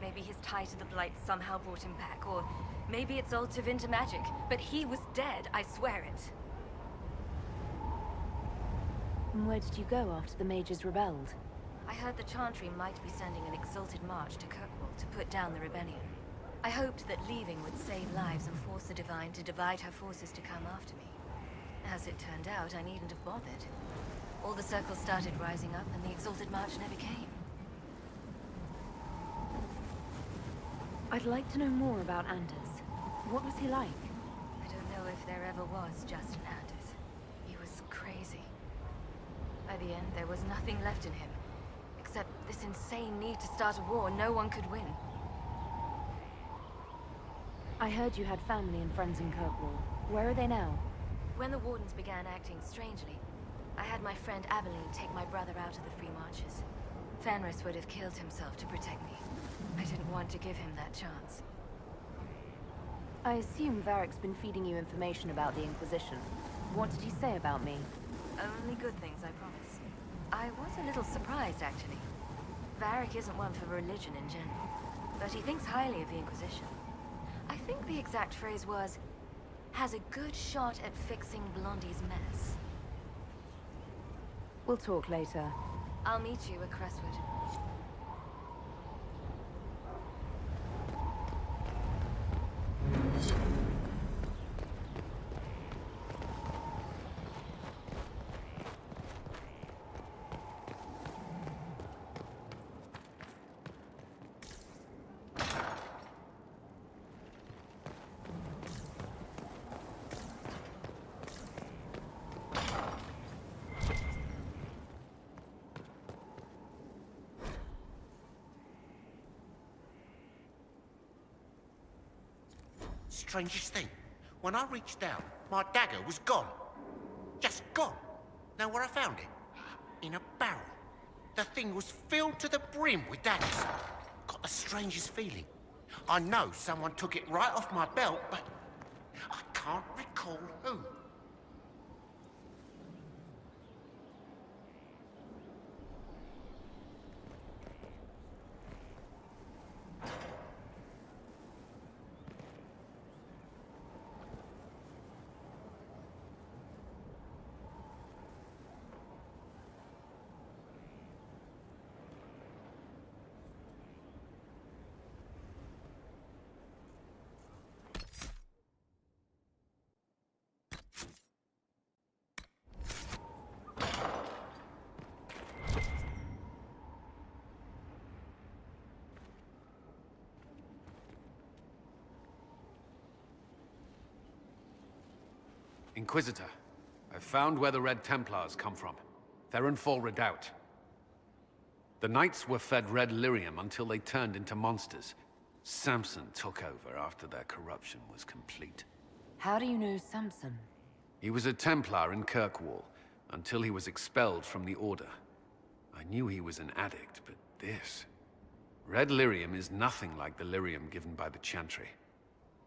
Maybe his tie to the Blight somehow brought him back, or maybe it's all Tevinter magic. But he was dead, I swear it. And where did you go after the mages rebelled? I heard the Chantry might be sending an exalted march to Kirkwall to put down the rebellion. I hoped that leaving would save lives and force the Divine to divide her forces to come after me. As it turned out, I needn't have bothered. All the circles started rising up, and the exalted march never came. I'd like to know more about Anders. What was he like? I don't know if there ever was just an Anders. He was crazy. By the end, there was nothing left in him, except this insane need to start a war no one could win. I heard you had family and friends in Kirkwall. Where are they now? When the Wardens began acting strangely, I had my friend Aveline take my brother out of the Free Marches. Fenris would have killed himself to protect me. I didn't want to give him that chance. I assume Varric's been feeding you information about the Inquisition. What did he say about me? Only good things, I promise. I was a little surprised, actually. Varric isn't one for religion in general, but he thinks highly of the Inquisition. I think the exact phrase was, has a good shot at fixing Blondie's mess. We'll talk later. I'll meet you at Crestwood. Strangest thing, when I reached down, my dagger was gone. Just gone. Know where I found it? In a barrel. The thing was filled to the brim with daggers. Got the strangest feeling. I know someone took it right off my belt, but I can't recall who. Inquisitor, I've found where the Red Templars come from. Therenfall Redoubt. The Knights were fed red lyrium until they turned into monsters. Samson took over after their corruption was complete. How do you know Samson? He was a Templar in Kirkwall, until he was expelled from the Order. I knew he was an addict, but this... Red lyrium is nothing like the lyrium given by the Chantry.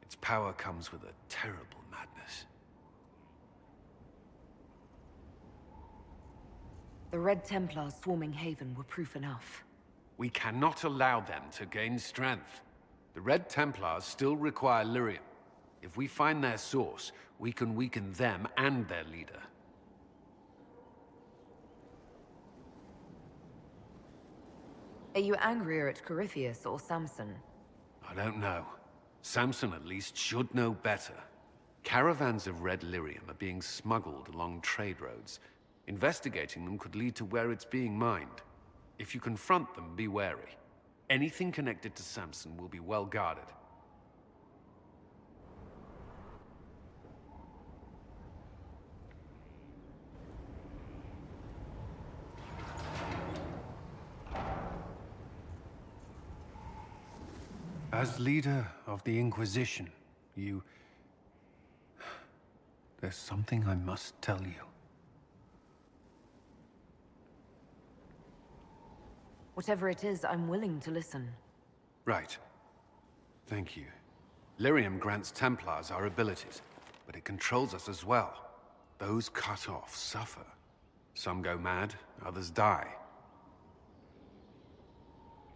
Its power comes with a terrible madness. The Red Templars swarming Haven were proof enough. We cannot allow them to gain strength. The Red Templars still require lyrium. If we find their source, we can weaken them and their leader. Are you angrier at Corypheus or Samson? I don't know. Samson at least should know better. Caravans of red lyrium are being smuggled along trade roads. Investigating them could lead to where it's being mined. If you confront them, be wary. Anything connected to Samson will be well guarded. As leader of the Inquisition, there's something I must tell you. Whatever it is, I'm willing to listen. Right. Thank you. Lyrium grants Templars our abilities, but it controls us as well. Those cut off suffer. Some go mad, others die.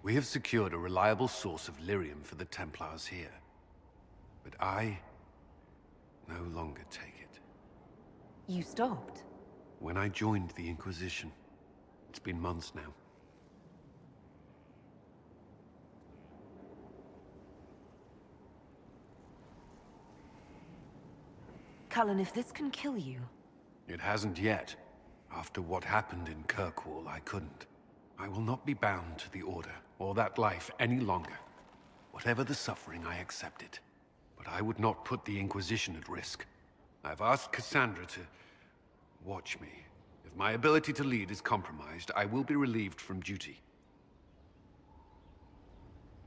We have secured a reliable source of lyrium for the Templars here. But I no longer take it. You stopped? When I joined the Inquisition. It's been months now. Cullen, if this can kill you... It hasn't yet. After what happened in Kirkwall, I couldn't. I will not be bound to the Order, or that life any longer. Whatever the suffering, I accept it. But I would not put the Inquisition at risk. I've asked Cassandra to watch me. If my ability to lead is compromised, I will be relieved from duty.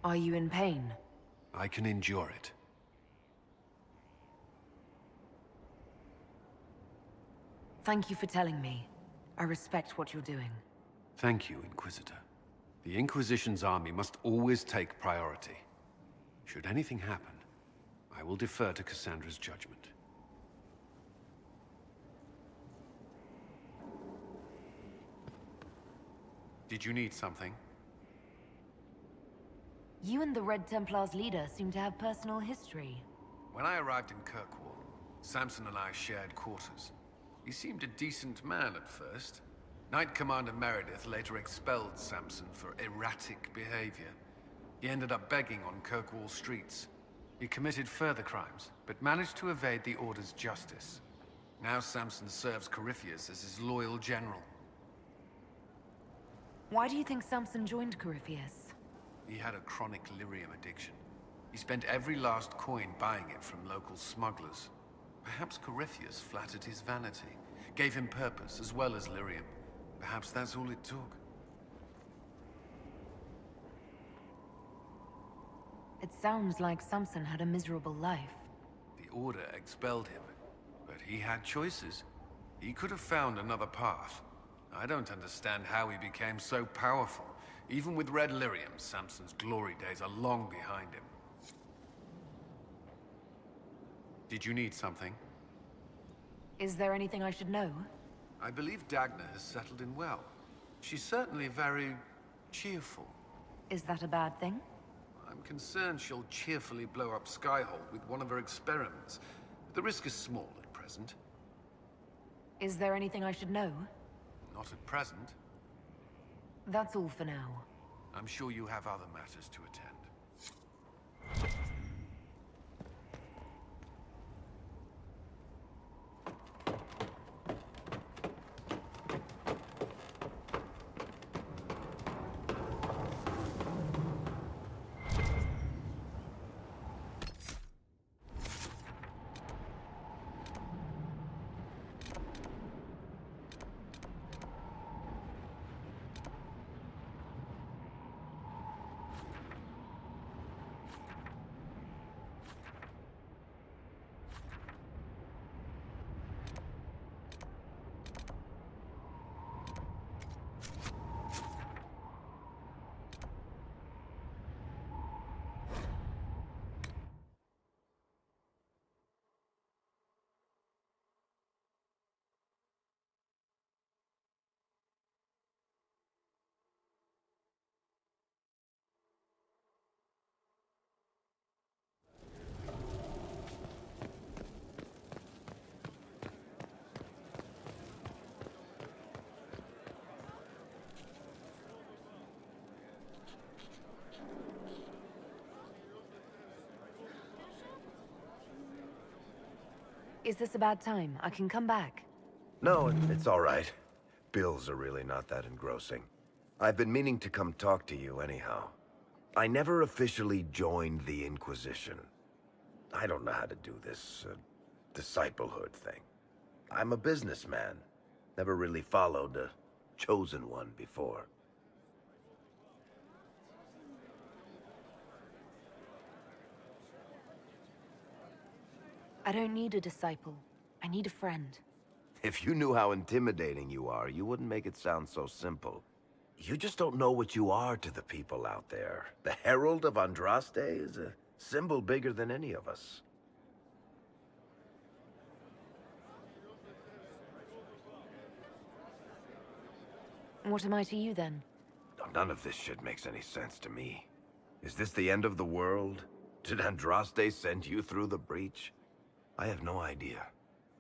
Are you in pain? I can endure it. Thank you for telling me. I respect what you're doing. Thank you, Inquisitor. The Inquisition's army must always take priority. Should anything happen, I will defer to Cassandra's judgment. Did you need something? You and the Red Templars' leader seem to have personal history. When I arrived in Kirkwall, Samson and I shared quarters. He seemed a decent man at first. Knight Commander Meredith later expelled Samson for erratic behavior. He ended up begging on Kirkwall streets. He committed further crimes, but managed to evade the Order's justice. Now Samson serves Corypheus as his loyal general. Why do you think Samson joined Corypheus? He had a chronic lyrium addiction. He spent every last coin buying it from local smugglers. Perhaps Corypheus flattered his vanity, gave him purpose as well as lyrium. Perhaps that's all it took. It sounds like Samson had a miserable life. The Order expelled him, but he had choices. He could have found another path. I don't understand how he became so powerful. Even with red lyrium, Samson's glory days are long behind him. Did you need something? Is there anything I should know? I believe Dagna has settled in well. She's certainly very cheerful. Is that a bad thing? I'm concerned she'll cheerfully blow up Skyhold with one of her experiments. The risk is small at present. Is there anything I should know? Not at present. That's all for now. I'm sure you have other matters to attend. Is this a bad time? I can come back. No, it's all right. Bills are really not that engrossing. I've been meaning to come talk to you anyhow. I never officially joined the Inquisition. I don't know how to do this, disciplehood thing. I'm a businessman. Never really followed a chosen one before. I don't need a disciple. I need a friend. If you knew how intimidating you are, you wouldn't make it sound so simple. You just don't know what you are to the people out there. The Herald of Andraste is a symbol bigger than any of us. What am I to you, then? None of this shit makes any sense to me. Is this the end of the world? Did Andraste send you through the breach? I have no idea.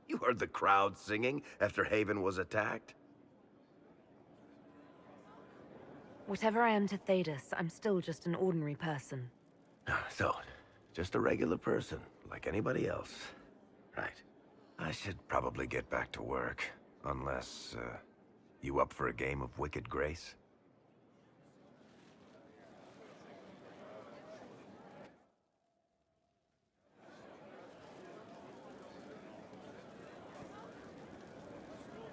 You heard the crowd singing after Haven was attacked? Whatever I am to Thedas, I'm still just an ordinary person. So, just a regular person, like anybody else. Right. I should probably get back to work. Unless, you up for a game of Wicked Grace?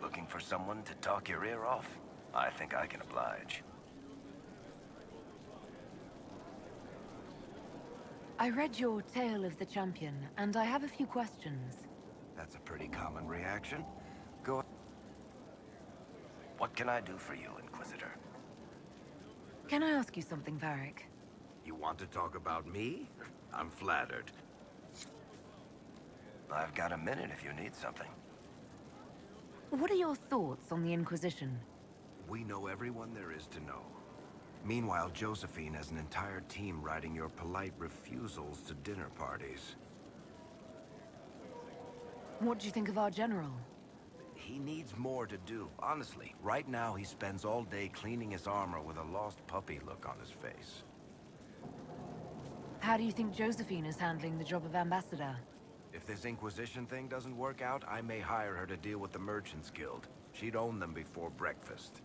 Looking for someone to talk your ear off? I think I can oblige. I read your Tale of the Champion, and I have a few questions. That's a pretty common reaction. Go. What can I do for you, Inquisitor? Can I ask you something, Varric? You want to talk about me? I'm flattered. I've got a minute if you need something. What are your thoughts on the Inquisition? We know everyone there is to know. Meanwhile, Josephine has an entire team writing your polite refusals to dinner parties. What do you think of our general? He needs more to do. Honestly, right now he spends all day cleaning his armor with a lost puppy look on his face. How do you think Josephine is handling the job of ambassador? If this Inquisition thing doesn't work out, I may hire her to deal with the Merchants Guild. She'd own them before breakfast.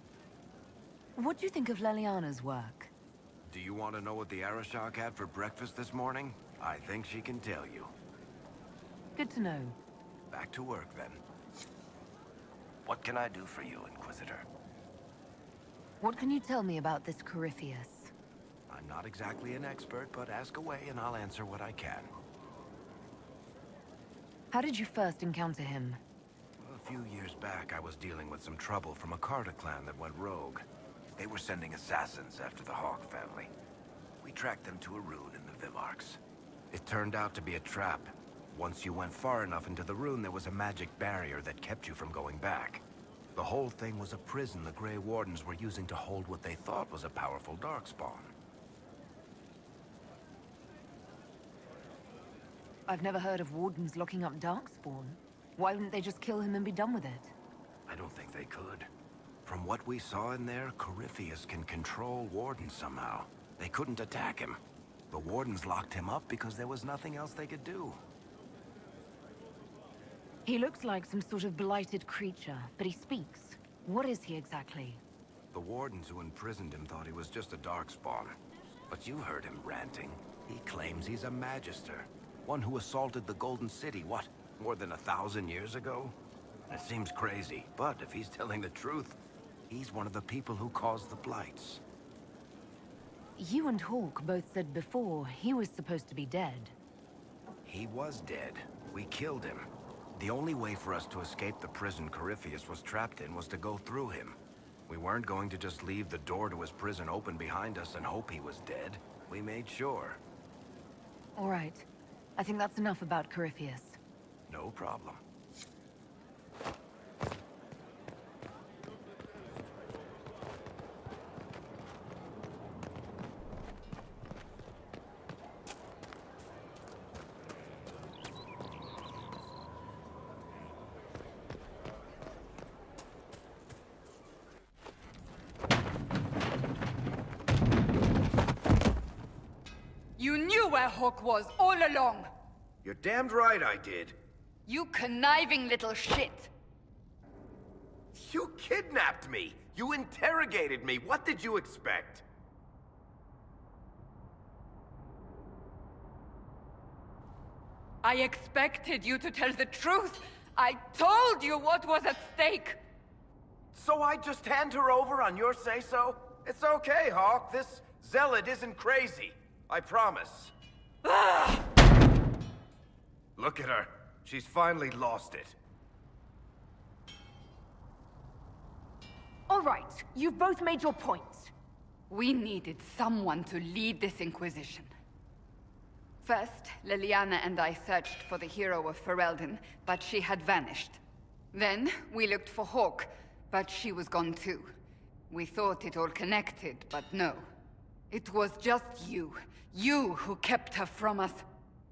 What do you think of Leliana's work? Do you want to know what the Arashok had for breakfast this morning? I think she can tell you. Good to know. Back to work, then. What can I do for you, Inquisitor? What can you tell me about this Corypheus? I'm not exactly an expert, but ask away and I'll answer what I can. How did you first encounter him? A few years back, I was dealing with some trouble from a Carter clan that went rogue. They were sending assassins after the Hawke family. We tracked them to a ruin in the Villarks. It turned out to be a trap. Once you went far enough into the ruin, there was a magic barrier that kept you from going back. The whole thing was a prison the Grey Wardens were using to hold what they thought was a powerful Darkspawn. I've never heard of Wardens locking up Darkspawn. Why wouldn't they just kill him and be done with it? I don't think they could. From what we saw in there, Corypheus can control Wardens somehow. They couldn't attack him. The Wardens locked him up because there was nothing else they could do. He looks like some sort of blighted creature, but he speaks. What is he exactly? The Wardens who imprisoned him thought he was just a Darkspawn. But you heard him ranting. He claims he's a Magister. One who assaulted the Golden City, what, more than 1,000 years ago? It seems crazy, but if he's telling the truth, he's one of the people who caused the Blights. You and Hawke both said before he was supposed to be dead. He was dead. We killed him. The only way for us to escape the prison Corypheus was trapped in was to go through him. We weren't going to just leave the door to his prison open behind us and hope he was dead. We made sure. All right. I think that's enough about Corypheus. No problem. You knew where Hawke was all along! You're damned right I did. You conniving little shit! You kidnapped me! You interrogated me! What did you expect? I expected you to tell the truth! I told you what was at stake! So I just hand her over on your say-so? It's okay, Hawke. This zealot isn't crazy. I promise. Look at her. She's finally lost it. All right, you've both made your points. We needed someone to lead this Inquisition. First, Liliana and I searched for the hero of Ferelden, but she had vanished. Then, we looked for Hawke, but she was gone too. We thought it all connected, but no. It was just you. You who kept her from us.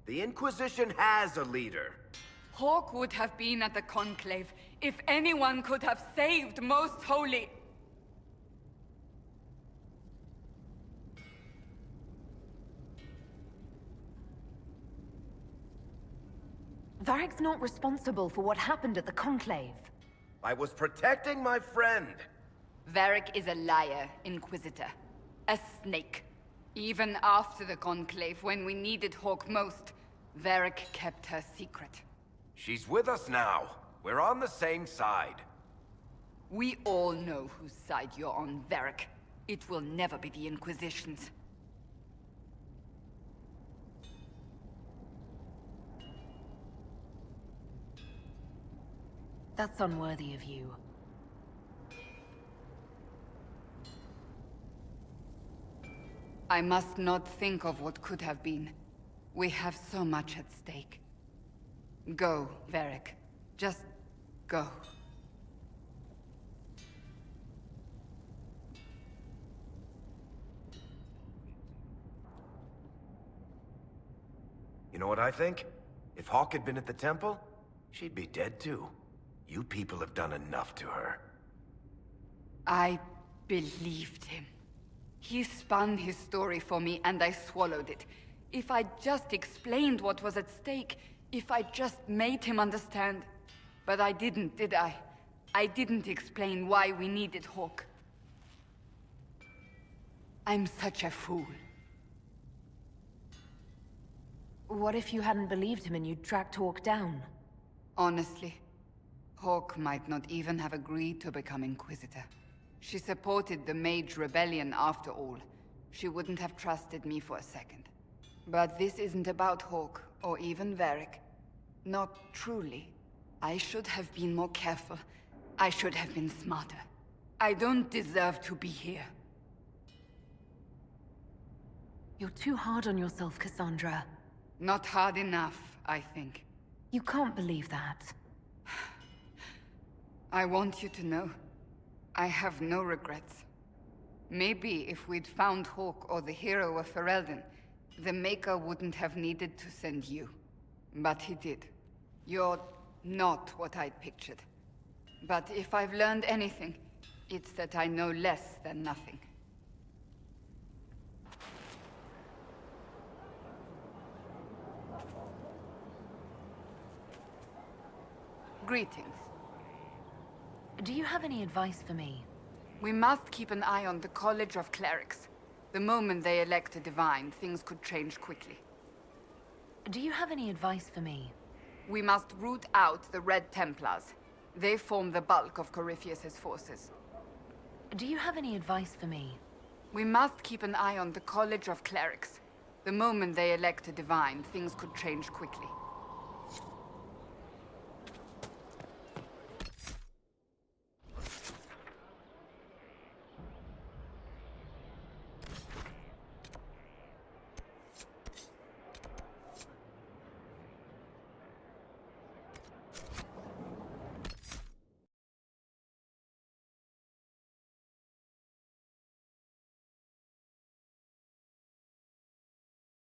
The Inquisition has a leader. Hawke would have been at the Conclave if anyone could have saved Most Holy. Varric's not responsible for what happened at the Conclave. I was protecting my friend. Varric is a liar, Inquisitor. A snake. Even after the Conclave, when we needed Hawke most, Varric kept her secret. She's with us now. We're on the same side. We all know whose side you're on, Varric. It will never be the Inquisition's. That's unworthy of you. I must not think of what could have been. We have so much at stake. Go, Varric. Just go. You know what I think? If Hawke had been at the temple, she'd be dead too. You people have done enough to her. I believed him. He spun his story for me, and I swallowed it. If I just explained what was at stake, if I just made him understand. But I didn't, did I? I didn't explain why we needed Hawke. I'm such a fool. What if you hadn't believed him and you'd tracked Hawke down? Honestly, Hawke might not even have agreed to become Inquisitor. She supported the Mage Rebellion after all. She wouldn't have trusted me for a second. But this isn't about Hawke, or even Varric. Not truly. I should have been more careful. I should have been smarter. I don't deserve to be here. You're too hard on yourself, Cassandra. Not hard enough, I think. You can't believe that. I want you to know, I have no regrets. Maybe if we'd found Hawke or the hero of Ferelden, the Maker wouldn't have needed to send you. But he did. You're not what I'd pictured. But if I've learned anything, it's that I know less than nothing. Greetings. Do you have any advice for me? We must keep an eye on the College of Clerics. The moment they elect a divine, things could change quickly. Do you have any advice for me? We must root out the Red Templars. They form the bulk of Corypheus's forces. Do you have any advice for me? We must keep an eye on the College of Clerics. The moment they elect a divine, things could change quickly.